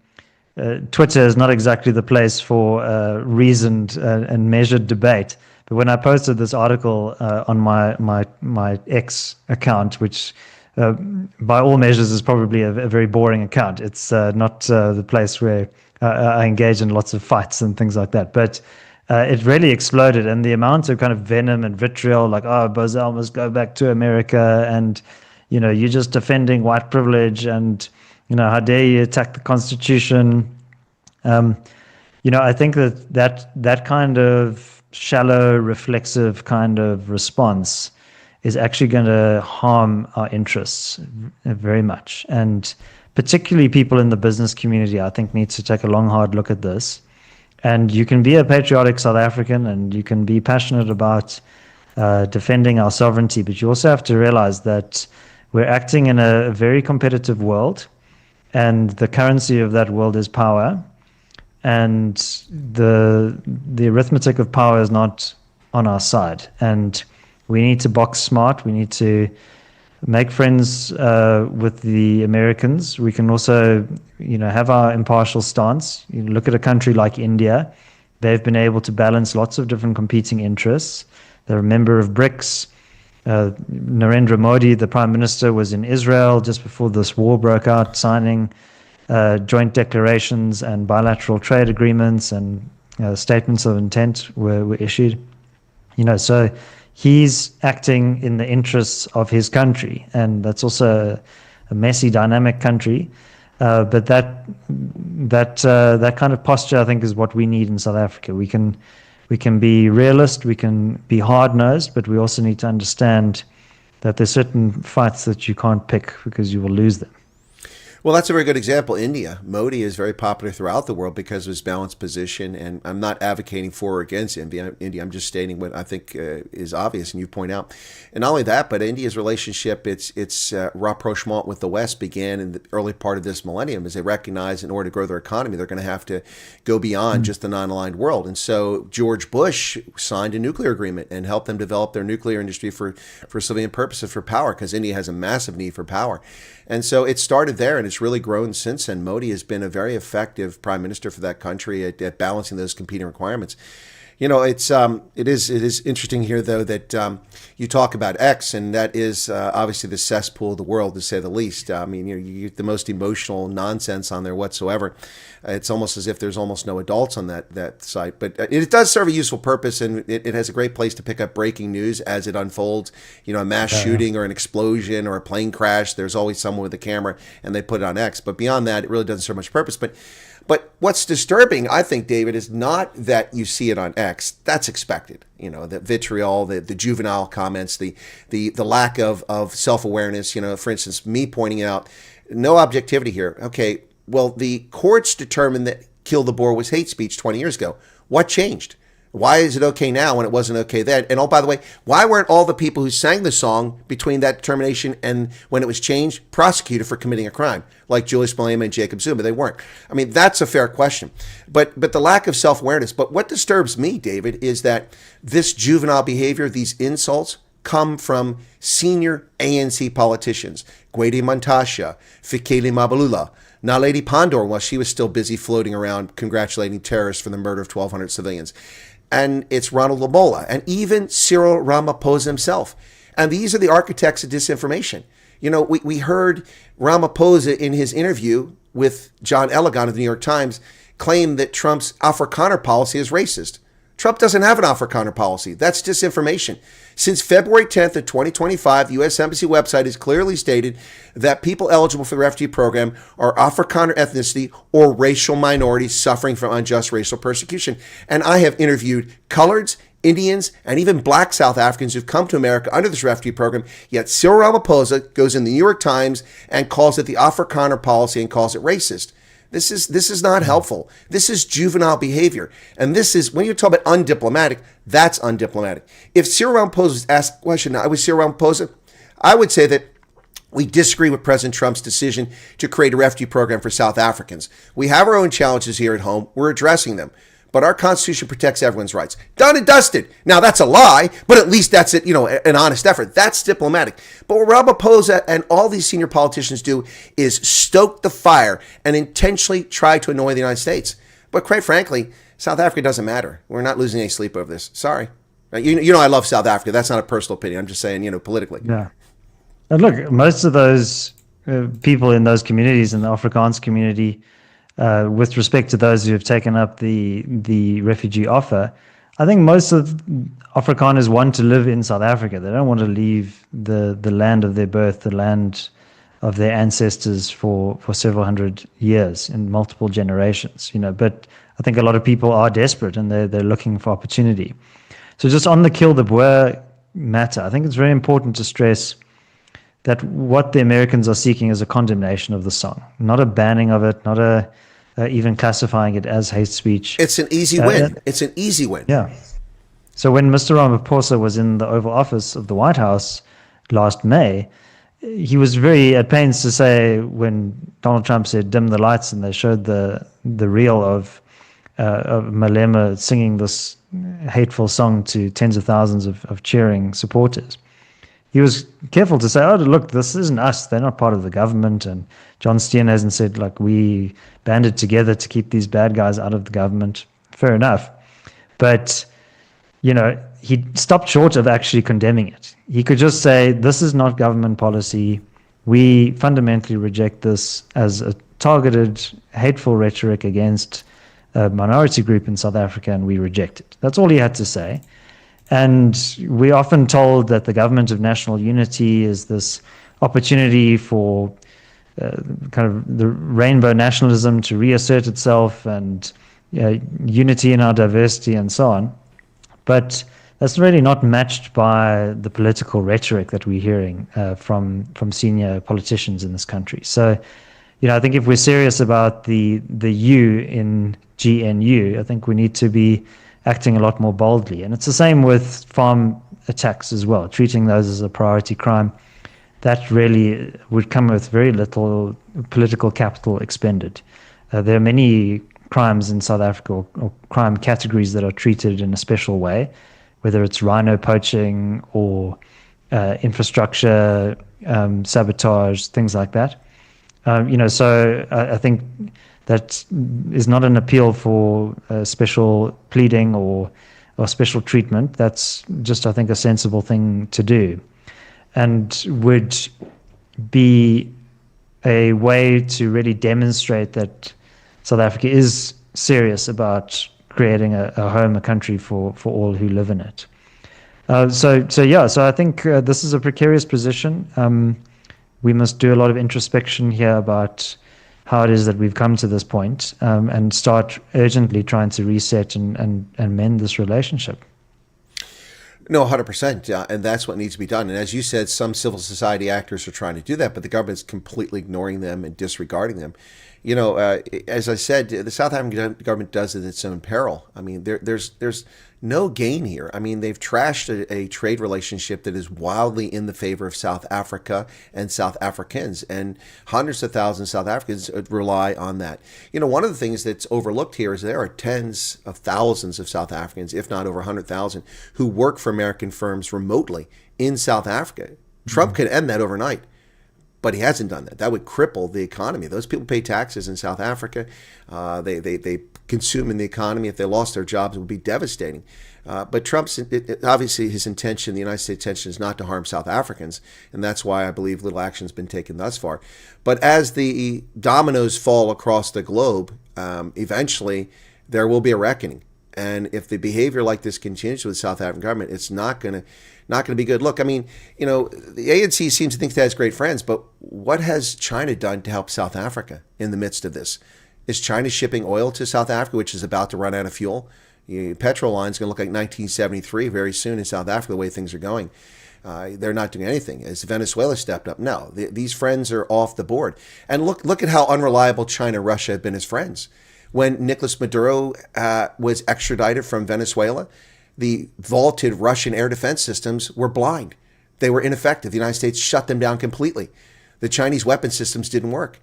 Twitter is not exactly the place for reasoned and measured debate. But when I posted this article on my X account, which by all measures is probably a very boring account, it's not the place where I engage in lots of fights and things like that. But it really exploded, and the amount of kind of venom and vitriol, like, oh, Bozell must go back to America, and you know, you're just defending white privilege, and you know, how dare you attack the Constitution? You know, I think that kind of shallow, reflexive kind of response is actually going to harm our interests very much. And particularly people in the business community, I think, need to take a long, hard look at this. And you can be a patriotic South African and you can be passionate about defending our sovereignty, but you also have to realize that we're acting in a very competitive world, and the currency of that world is power. And the arithmetic of power is not on our side. And we need to box smart. We need to make friends with the Americans. We can also, you know, have our impartial stance. You look at a country like India. They've been able to balance lots of different competing interests. They're a member of BRICS. Narendra Modi, the Prime Minister, was in Israel just before this war broke out, signing joint declarations and bilateral trade agreements, and statements of intent were issued. You know, so he's acting in the interests of his country, and that's also a messy, dynamic country. But that kind of posture, I think, is what we need in South Africa. We can be realist, we can be hard-nosed, but we also need to understand that there's certain fights that you can't pick because you will lose them. Well, that's a very good example. India. Modi is very popular throughout the world because of his balanced position, and I'm not advocating for or against India. I'm just stating what I think is obvious, and you point out. And not only that, but India's relationship, its rapprochement with the West began in the early part of this millennium, as they recognized in order to grow their economy, they're going to have to go beyond just the non-aligned world. And so George Bush signed a nuclear agreement and helped them develop their nuclear industry for civilian purposes, for power, because India has a massive need for power. And so it started there, and it's really grown since then. Modi has been a very effective prime minister for that country at balancing those competing requirements. You know, it is interesting here, though, that you talk about X, and that is obviously the cesspool of the world, to say the least. I mean, you get the most emotional nonsense on there whatsoever. It's almost as if there's almost no adults on that site. But it does serve a useful purpose, and it has a great place to pick up breaking news as it unfolds. You know, a mass shooting or an explosion or a plane crash, there's always someone with a camera, and they put it on X. But beyond that, it really doesn't serve much purpose. But what's disturbing, I think, David, is not that you see it on X. That's expected. You know, the vitriol, the juvenile comments, the lack of self-awareness. You know, for instance, me pointing out no objectivity here. Okay, well, the courts determined that Kill the Boer was hate speech 20 years ago. What changed? Why is it okay now when it wasn't okay then? And oh, by the way, why weren't all the people who sang the song between that determination and when it was changed prosecuted for committing a crime, like Julius Malema and Jacob Zuma? They weren't. I mean, that's a fair question. But the lack of self-awareness. But what disturbs me, David, is that this juvenile behavior, these insults, come from senior ANC politicians, Gwede Mantashe, Fikile Mabalula, Naledi Pandor, while she was still busy floating around congratulating terrorists for the murder of 1,200 civilians. And it's Ronald Lamola, and even Cyril Ramaphosa himself. And these are the architects of disinformation. You know, we heard Ramaphosa in his interview with John Elegant of the New York Times claim that Trump's Afrikaner policy is racist. Trump doesn't have an Afrikaner policy. That's disinformation. Since February 10th of 2025, the U.S. Embassy website has clearly stated that people eligible for the refugee program are Afrikaner ethnicity or racial minorities suffering from unjust racial persecution. And I have interviewed coloreds, Indians, and even black South Africans who've come to America under this refugee program, yet Cyril Ramaphosa goes in the New York Times and calls it the Afrikaner policy and calls it racist. This is not helpful. This is juvenile behavior. And this is, when you talk about undiplomatic, that's undiplomatic. If Cyril Ramaphosa was asked a question, I was Cyril Ramaphosa, I would say that we disagree with President Trump's decision to create a refugee program for South Africans. We have our own challenges here at home. We're addressing them. But our Constitution protects everyone's rights. Done and dusted. Now, that's a lie, but at least that's it, an honest effort. That's diplomatic. But what Ramaphosa and all these senior politicians do is stoke the fire and intentionally try to annoy the United States. But quite frankly, South Africa doesn't matter. We're not losing any sleep over this. Sorry. I love South Africa. That's not a personal opinion. I'm just saying, politically. Yeah. And look, most of those people in those communities, in the Afrikaans community, with respect to those who have taken up the refugee offer, I think most of Afrikaners want to live in South Africa. They don't want to leave the land of their birth, the land of their ancestors for several hundred years in multiple generations. But I think a lot of people are desperate and they're looking for opportunity. So just on the kill the Boer matter, I think it's very important to stress that what the Americans are seeking is a condemnation of the song, not a banning of it, not even classifying it as hate speech. It's an easy win. It's an easy win. Yeah. So when Mr. Ramaphosa was in the Oval Office of the White House last May, he was very at pains to say, when Donald Trump said dim the lights and they showed the reel of Malema singing this hateful song to tens of thousands of cheering supporters, he was careful to say, oh, look, this isn't us. They're not part of the government. And John Steenhuisen said, we banded together to keep these bad guys out of the government. Fair enough. But, he stopped short of actually condemning it. He could just say, this is not government policy. We fundamentally reject this as a targeted, hateful rhetoric against a minority group in South Africa, and we reject it. That's all he had to say. And we're often told that the government of national unity is this opportunity for kind of the rainbow nationalism to reassert itself and unity in our diversity and so on. But that's really not matched by the political rhetoric that we're hearing from senior politicians in this country. So, I think if we're serious about the U in GNU, I think we need to be acting a lot more boldly. And it's the same with farm attacks as well, treating those as a priority crime. That really would come with very little political capital expended. There are many crimes in South Africa or crime categories that are treated in a special way, whether it's rhino poaching or infrastructure sabotage, things like that. So I think that is not an appeal for special pleading or special treatment. That's just, I think, a sensible thing to do, and would be a way to really demonstrate that South Africa is serious about creating a home, a country for all who live in it. So I think this is a precarious position. We must do a lot of introspection here about how it is that we've come to this point, and start urgently trying to reset and mend this relationship. No, 100%. And that's what needs to be done. And as you said, some civil society actors are trying to do that, but the government's completely ignoring them and disregarding them. As I said, the South African government does it at its own peril. I mean, there's no gain here. I mean, they've trashed a trade relationship that is wildly in the favor of South Africa and South Africans, and hundreds of thousands of South Africans rely on that. You know, one of the things that's overlooked here is there are tens of thousands of South Africans, if not over 100,000, who work for American firms remotely in South Africa. Trump could end that overnight, but he hasn't done that. That would cripple the economy. Those people pay taxes in South Africa. They consume in the economy. If they lost their jobs, it would be devastating. But Trump's, obviously his intention, the United States intention, is not to harm South Africans. And that's why I believe little action has been taken thus far. But as the dominoes fall across the globe, eventually there will be a reckoning. And if the behavior like this continues with the South African government, it's not going to be good. Look, I mean, you know, the ANC seems to think it has great friends, but what has China done to help South Africa in the midst of this? Is China shipping oil to South Africa, which is about to run out of fuel? Petrol line's going to look like 1973 very soon in South Africa, the way things are going. They're not doing anything. Has Venezuela stepped up? No. These friends are off the board. And look at how unreliable China and Russia have been as friends. When Nicolas Maduro was extradited from Venezuela, the vaulted Russian air defense systems were blind. They were ineffective. The United States shut them down completely. The Chinese weapon systems didn't work.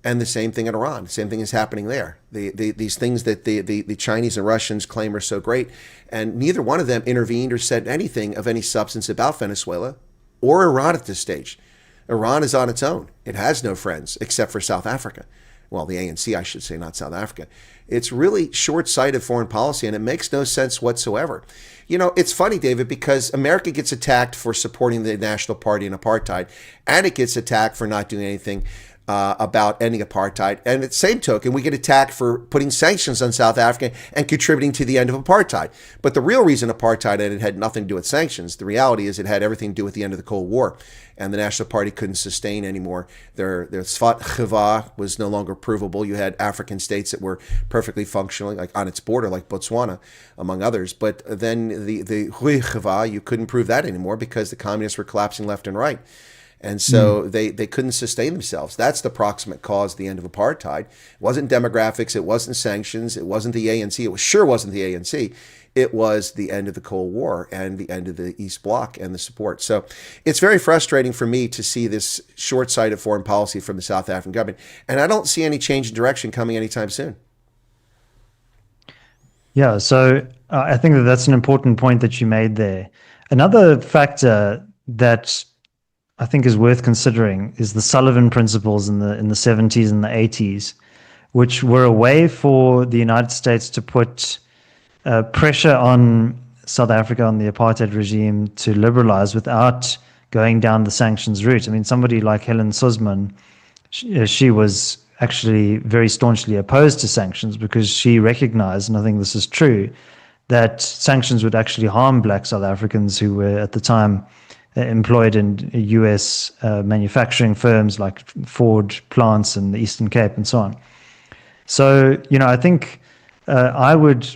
And the same thing in Iran. The same thing is happening there. These things that the Chinese and Russians claim are so great, and neither one of them intervened or said anything of any substance about Venezuela or Iran at this stage. Iran is on its own. It has no friends except for South Africa. Well, the ANC, I should say, not South Africa. It's really short-sighted foreign policy, and it makes no sense whatsoever. You know, it's funny, David, because America gets attacked for supporting the National Party and apartheid, and it gets attacked for not doing anything about ending apartheid. And at the same token, we get attacked for putting sanctions on South Africa and contributing to the end of apartheid. But the real reason apartheid ended had nothing to do with sanctions. The reality is it had everything to do with the end of the Cold War. And the National Party couldn't sustain anymore. Their Swat Khiva was no longer provable. You had African states that were perfectly functional, like on its border, like Botswana, among others. But then the Hui Khiva, you couldn't prove that anymore because the communists were collapsing left and right. And so they couldn't sustain themselves. That's the proximate cause of the end of apartheid. It wasn't demographics. It wasn't sanctions. It wasn't the ANC. It sure wasn't the ANC. It was the end of the Cold War and the end of the East Bloc and the support. So it's very frustrating for me to see this short-sighted foreign policy from the South African government. And I don't see any change in direction coming anytime soon. Yeah, so I think that's an important point that you made there. Another factor that I think is worth considering is the Sullivan principles in the 70s and the 80s, which were a way for the United States to put pressure on South Africa, on the apartheid regime, to liberalize without going down the sanctions route. I mean, somebody like Helen Suzman, she was actually very staunchly opposed to sanctions because she recognized, and I think this is true, that sanctions would actually harm black South Africans who were at the time employed in US manufacturing firms like Ford plants in the Eastern Cape and so on. So, you know, I think I would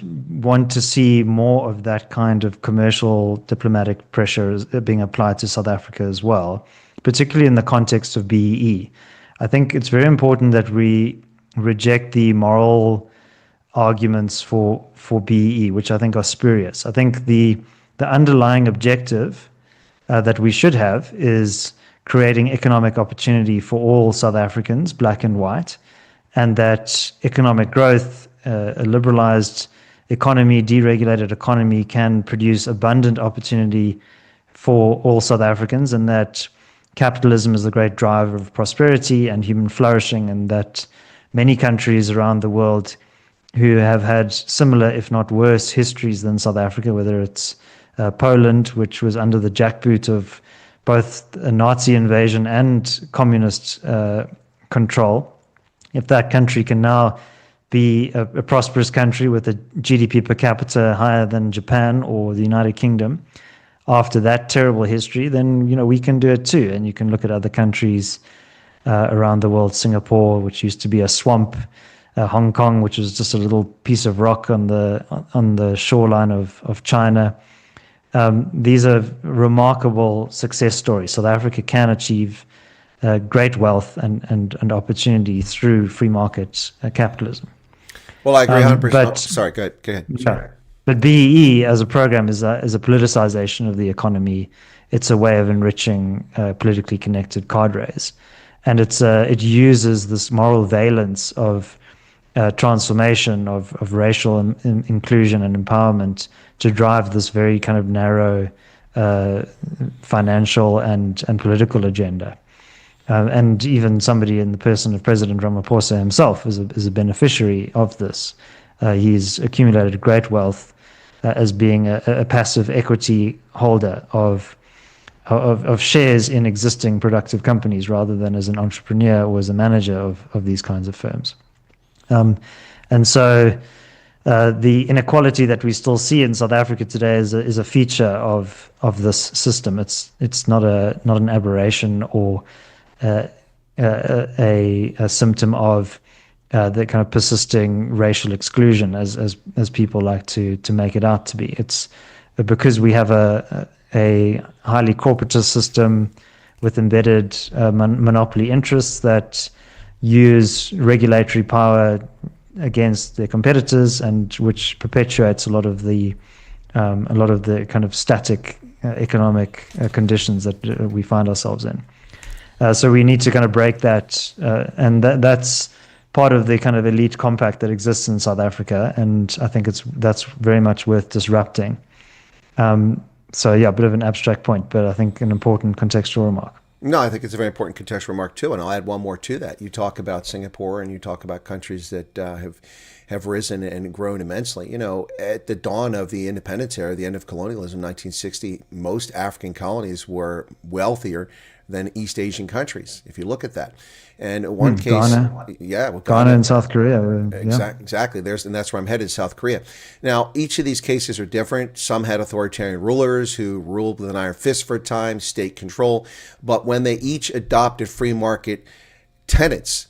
want to see more of that kind of commercial diplomatic pressure being applied to South Africa as well, particularly in the context of BEE. I think it's very important that we reject the moral arguments for BEE, which I think are spurious. I think the underlying objective that we should have is creating economic opportunity for all South Africans, black and white, and that economic growth, a liberalized economy, deregulated economy can produce abundant opportunity for all South Africans, and that capitalism is the great driver of prosperity and human flourishing, and that many countries around the world who have had similar, if not worse, histories than South Africa, whether it's Poland, which was under the jackboot of both a Nazi invasion and communist control. If that country can now be a prosperous country with a GDP per capita higher than Japan or the United Kingdom after that terrible history, then, you know, we can do it too. And you can look at other countries around the world, Singapore, which used to be a swamp, Hong Kong, which was just a little piece of rock on the shoreline of China. These are remarkable success stories. South Africa can achieve great wealth and opportunity through free market capitalism. Well, I agree 100%. Sorry, go ahead. Sure. But BEE as a program is a politicization of the economy. It's a way of enriching politically connected cadres, and it uses this moral valence of transformation of racial inclusion and empowerment to drive this very kind of narrow financial and political agenda. And even somebody in the person of President Ramaphosa himself is a beneficiary of this. He's accumulated great wealth as being a passive equity holder of shares in existing productive companies rather than as an entrepreneur or as a manager of these kinds of firms. And so the inequality that we still see in South Africa today is a feature of this system. It's not an aberration or a symptom of the kind of persisting racial exclusion as people like to make it out to be. It's because we have a highly corporatist system with embedded monopoly interests that use regulatory power against their competitors, and which perpetuates a lot of the kind of static economic conditions that we find ourselves in. So we need to kind of break that, and that's part of the kind of elite compact that exists in South Africa, and I think that's very much worth disrupting. So yeah, a bit of an abstract point, but I think an important contextual remark. No, I think it's a very important contextual remark too, and I'll add one more to that. You talk about Singapore, and you talk about countries that have risen and grown immensely. You know, at the dawn of the independence era, the end of colonialism, 1960, most African colonies were wealthier than East Asian countries, if you look at that. And in one case, Ghana. yeah, well, Ghana and South Korea. Exactly. And that's where I'm headed, South Korea. Now, each of these cases are different. Some had authoritarian rulers who ruled with an iron fist for a time, state control. But when they each adopted free market tenets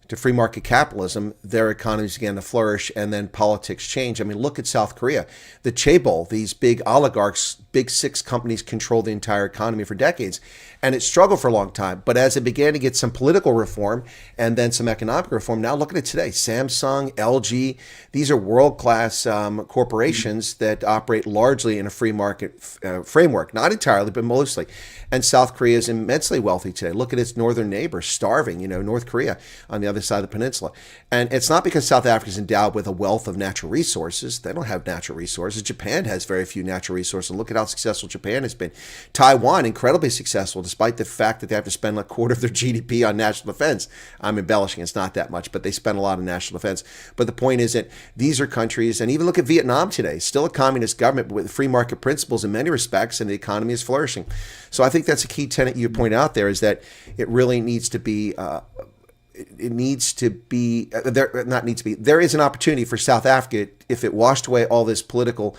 to free market capitalism, their economies began to flourish, and then politics changed. I mean, look at South Korea. The chaebol, these big oligarchs, big six companies controlled the entire economy for decades, and it struggled for a long time. But as it began to get some political reform and then some economic reform, now look at it today. Samsung, LG, these are world-class corporations that operate largely in a free market framework. Not entirely, but mostly. And South Korea is immensely wealthy today. Look at its northern neighbor, starving, North Korea on the other side of the peninsula. And it's not because South Africa is endowed with a wealth of natural resources. They don't have natural resources. Japan has very few natural resources. Look at how successful Japan has been. Taiwan, incredibly successful, despite the fact that they have to spend a quarter of their GDP on national defense. I'm embellishing. It's not that much, but they spend a lot on national defense. But the point is that these are countries, and even look at Vietnam today, still a communist government, but with free market principles in many respects, and the economy is flourishing. So I think that's a key tenet you point out there, is that it really needs to be there is an opportunity for South Africa, if it washed away all this political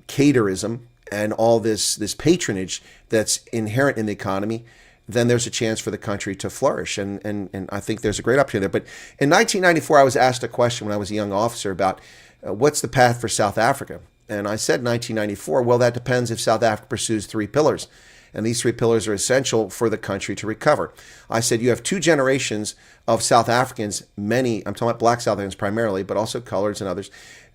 caterism and all this patronage that's inherent in the economy, then there's a chance for the country to flourish. And I think there's a great opportunity there. But in 1994, I was asked a question when I was a young officer about what's the path for South Africa? And I said 1994, well, that depends if South Africa pursues three pillars. And these three pillars are essential for the country to recover. I said you have two generations of South Africans, many, I'm talking about black South Africans primarily, but also coloreds and others,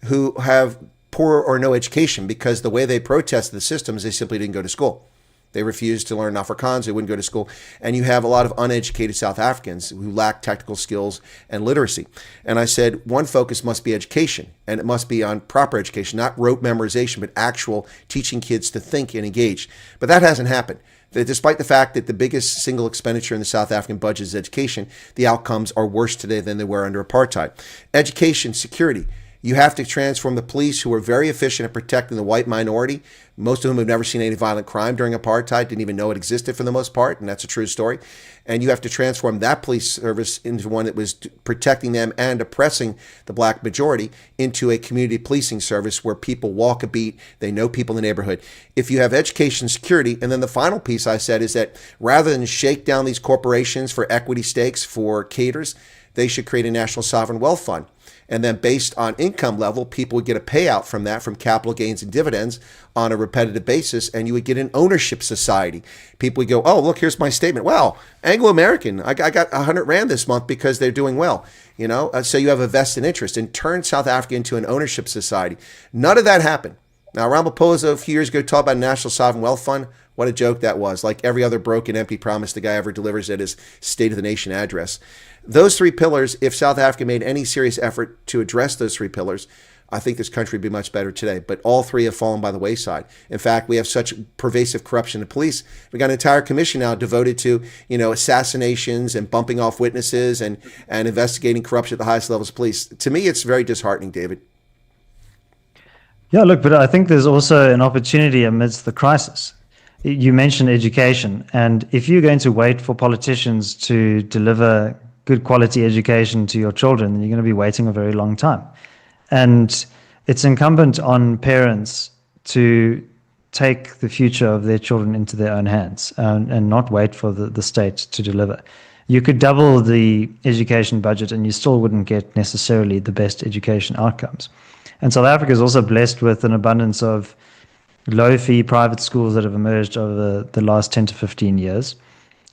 who have poor or no education because the way they protested the system is they simply didn't go to school. They refused to learn Afrikaans. They wouldn't go to school. And you have a lot of uneducated South Africans who lack technical skills and literacy. And I said, one focus must be education, and it must be on proper education, not rote memorization, but actual teaching kids to think and engage. But that hasn't happened. Despite the fact that the biggest single expenditure in the South African budget is education, the outcomes are worse today than they were under apartheid. Education, security. You have to transform the police, who are very efficient at protecting the white minority, most of whom have never seen any violent crime during apartheid, didn't even know it existed for the most part, and that's a true story. And you have to transform that police service into one that was protecting them and oppressing the black majority, into a community policing service where people walk a beat, they know people in the neighborhood. If you have education, security, and then the final piece I said is that rather than shake down these corporations for equity stakes for cadres, they should create a national sovereign wealth fund. And then based on income level, people would get a payout from that, from capital gains and dividends, on a repetitive basis, and you would get an ownership society. People would go, oh, look, here's my statement. Wow, Anglo-American, I got 100 Rand this month because they're doing well. So you have a vested interest, and turn South Africa into an ownership society. None of that happened. Now, Ramaphosa a few years ago talked about a National Sovereign Wealth Fund. What a joke that was. Like every other broken, empty promise the guy ever delivers at his State of the Nation address. Those three pillars, if South Africa made any serious effort to address those three pillars, I think this country would be much better today. But all three have fallen by the wayside. In fact, we have such pervasive corruption in the police. We got an entire commission now devoted to, assassinations and bumping off witnesses and investigating corruption at the highest levels of police. To me, it's very disheartening, David. Yeah, look, but I think there's also an opportunity amidst the crisis. You mentioned education, and if you're going to wait for politicians to deliver good quality education to your children, then you're going to be waiting a very long time. And it's incumbent on parents to take the future of their children into their own hands and not wait for the state to deliver. You could double the education budget and you still wouldn't get necessarily the best education outcomes. And South Africa is also blessed with an abundance of low-fee private schools that have emerged over the last 10 to 15 years,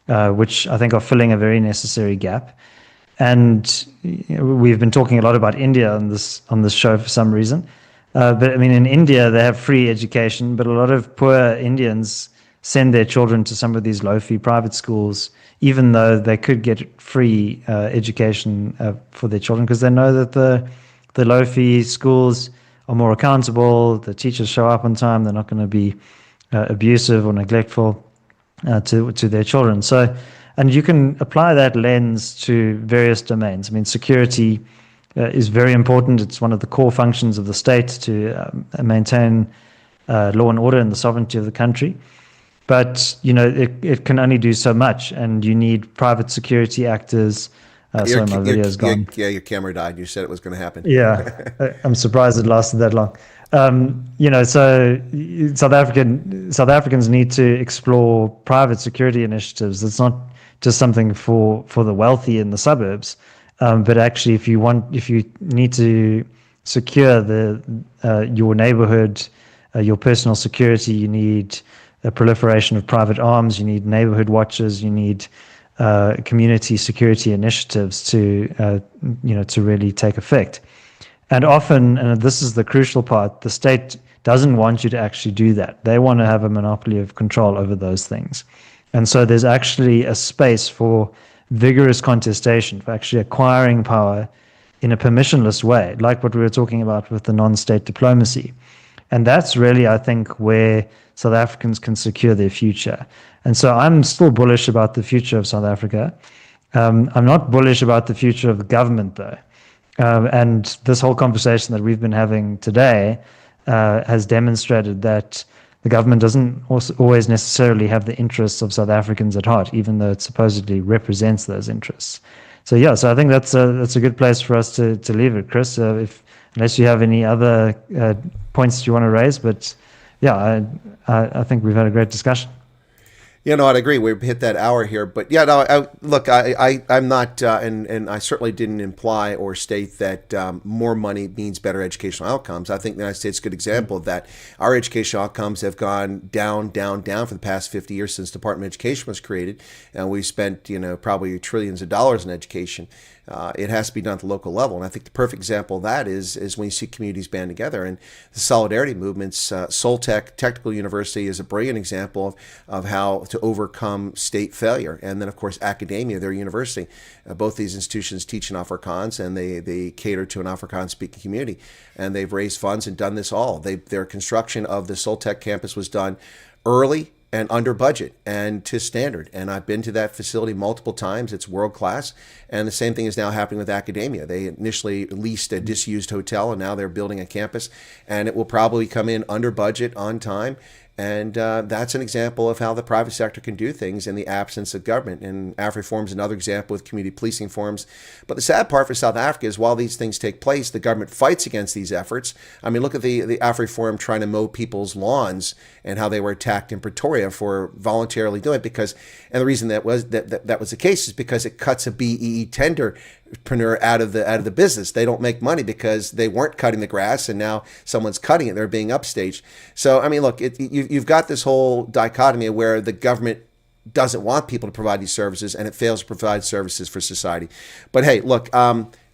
which I think are filling a very necessary gap. And we've been talking a lot about India on this show for some reason. But I mean, in India, they have free education, but a lot of poor Indians send their children to some of these low-fee private schools, even though they could get free education for their children, because they know that the low-fee schools are more accountable, the teachers show up on time, they're not going to be abusive or neglectful to their children. So, and you can apply that lens to various domains. I mean, security is very important. It's one of the core functions of the state to maintain law and order and the sovereignty of the country. But, it can only do so much, and you need private security actors. Sorry, my video's gone. Your camera died. You said it was going to happen. Yeah, I'm surprised it lasted that long. So South Africans need to explore private security initiatives. It's not just something for the wealthy in the suburbs, but actually, if you need to secure your neighborhood, your personal security, you need a proliferation of private arms. You need neighborhood watches. You need community security initiatives to really take effect. And often, and this is the crucial part, the state doesn't want you to actually do that. They want to have a monopoly of control over those things. And so there's actually a space for vigorous contestation, for actually acquiring power in a permissionless way, like what we were talking about with the non-state diplomacy. And that's really, I think, where South Africans can secure their future. And so I'm still bullish about the future of South Africa. I'm not bullish about the future of the government, though. And this whole conversation that we've been having today has demonstrated that the government doesn't always necessarily have the interests of South Africans at heart, even though it supposedly represents those interests. So I think that's a good place for us to leave it, Chris. Unless you have any other points you want to raise, but yeah, I think we've had a great discussion. I'd agree. We've hit that hour here, but I'm not, and I certainly didn't imply or state that more money means better educational outcomes. I think the United States is a good example of that. Our educational outcomes have gone down for the past 50 years since the Department of Education was created, and we've spent, probably trillions of dollars in education. It has to be done at the local level. And I think the perfect example of that is when you see communities band together. And the solidarity movements, Soltech Technical University is a brilliant example of how to overcome state failure. And then, of course, academia, their university. Both these institutions teach in Afrikaans, and they cater to an Afrikaans-speaking community. And they've raised funds and done this all. Their construction of the Soltech campus was done early and under budget and to standard. And I've been to that facility multiple times. It's world class. And the same thing is now happening with academia. They initially leased a disused hotel, and now they're building a campus, and it will probably come in under budget, on time. And that's an example of how the private sector can do things in the absence of government. And AfriForum is another example with community policing forums. But the sad part for South Africa is while these things take place, the government fights against these efforts. I mean, look at the AfriForum trying to mow people's lawns and how they were attacked in Pretoria for voluntarily doing it. And the reason that was the case is because it cuts a BEE tenderpreneur out of the business. They don't make money because they weren't cutting the grass, and now someone's cutting it. They're being upstaged. So I mean, look, you've got this whole dichotomy where the government doesn't want people to provide these services, and it fails to provide services for society. But hey, look,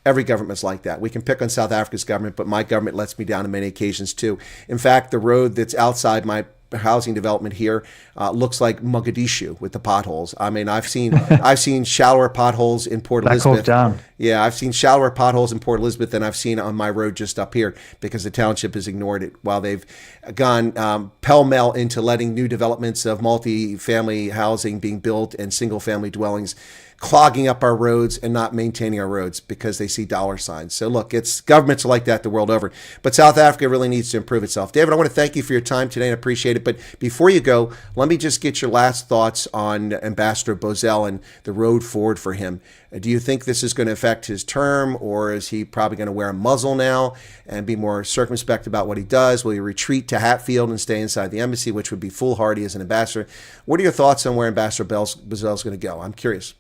every government's like that. We can pick on South Africa's government, but my government lets me down on many occasions too. In fact, the road that's outside my housing development here looks like Mogadishu with the potholes. I mean, I've seen shallower potholes in Port Elizabeth. Down. Yeah, I've seen shallower potholes in Port Elizabeth than I've seen on my road just up here because the township has ignored it while they've gone pell-mell into letting new developments of multi-family housing being built and single-family dwellings clogging up our roads and not maintaining our roads because they see dollar signs. So look, it's governments are like that the world over. But South Africa really needs to improve itself. David, I want to thank you for your time today and appreciate it. But before you go, let me just get your last thoughts on Ambassador Bozell and the road forward for him. Do you think this is going to affect his term, or is he probably going to wear a muzzle now and be more circumspect about what he does? Will he retreat to Hatfield and stay inside the embassy, which would be foolhardy as an ambassador? What are your thoughts on where Ambassador Bozell is going to go? I'm curious.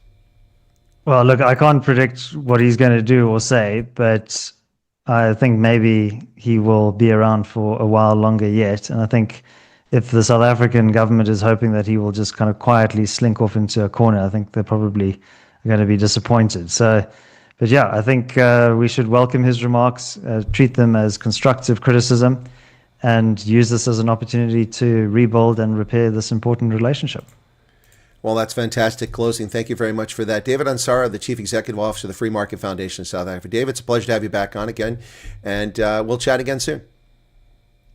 Well, look, I can't predict what he's going to do or say, but I think maybe he will be around for a while longer yet. And I think if the South African government is hoping that he will just kind of quietly slink off into a corner, I think they're probably going to be disappointed. So, but yeah, I think we should welcome his remarks, treat them as constructive criticism, and use this as an opportunity to rebuild and repair this important relationship. Well, that's fantastic closing. Thank you very much for that. David Ansara, the Chief Executive Officer of the Free Market Foundation of South Africa. David, it's a pleasure to have you back on again, and we'll chat again soon.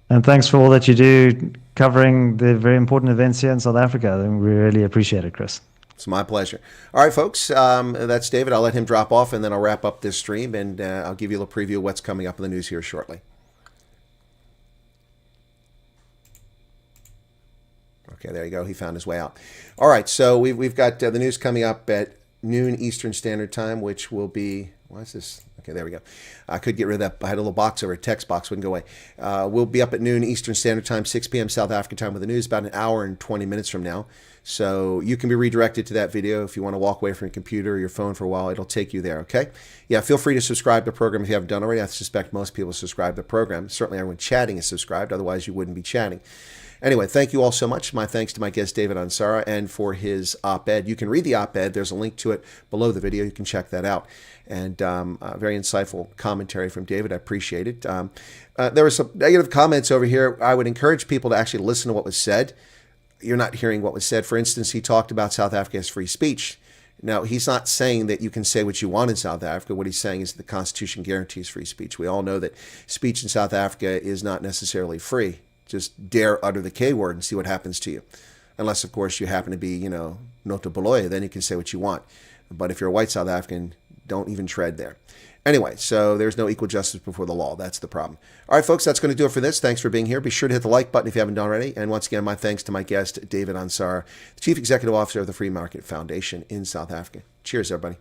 And thanks for all that you do covering the very important events here in South Africa. We really appreciate it, Chris. It's my pleasure. All right, folks, that's David. I'll let him drop off, and then I'll wrap up this stream, and I'll give you a little preview of what's coming up in the news here shortly. Okay, there you go. He found his way out. All right, so we've got the news coming up at noon Eastern Standard Time, which will be, why is this? Okay, there we go. I could get rid of that. I had a little box over, a text box wouldn't go away. We'll be up at noon Eastern Standard Time, 6 p.m. South African time with the news, about an hour and 20 minutes from now. So you can be redirected to that video if you want to walk away from your computer or your phone for a while. It'll take you there, okay? Yeah, feel free to subscribe to the program if you haven't done already. I suspect most people subscribe to the program. Certainly everyone chatting is subscribed, otherwise you wouldn't be chatting. Anyway, thank you all so much. My thanks to my guest, David Ansara, and for his op-ed. You can read the op-ed. There's a link to it below the video. You can check that out. And very insightful commentary from David. I appreciate it. There were some negative comments over here. I would encourage people to actually listen to what was said. You're not hearing what was said. For instance, he talked about South Africa as free speech. Now, he's not saying that you can say what you want in South Africa. What he's saying is the Constitution guarantees free speech. We all know that speech in South Africa is not necessarily free. Just dare utter the K word and see what happens to you. Unless, of course, you happen to be, nota boloya, then you can say what you want. But if you're a white South African, don't even tread there. Anyway, so there's no equal justice before the law. That's the problem. All right, folks, that's going to do it for this. Thanks for being here. Be sure to hit the like button if you haven't done already. And once again, my thanks to my guest, David Ansara, the Chief Executive Officer of the Free Market Foundation in South Africa. Cheers, everybody.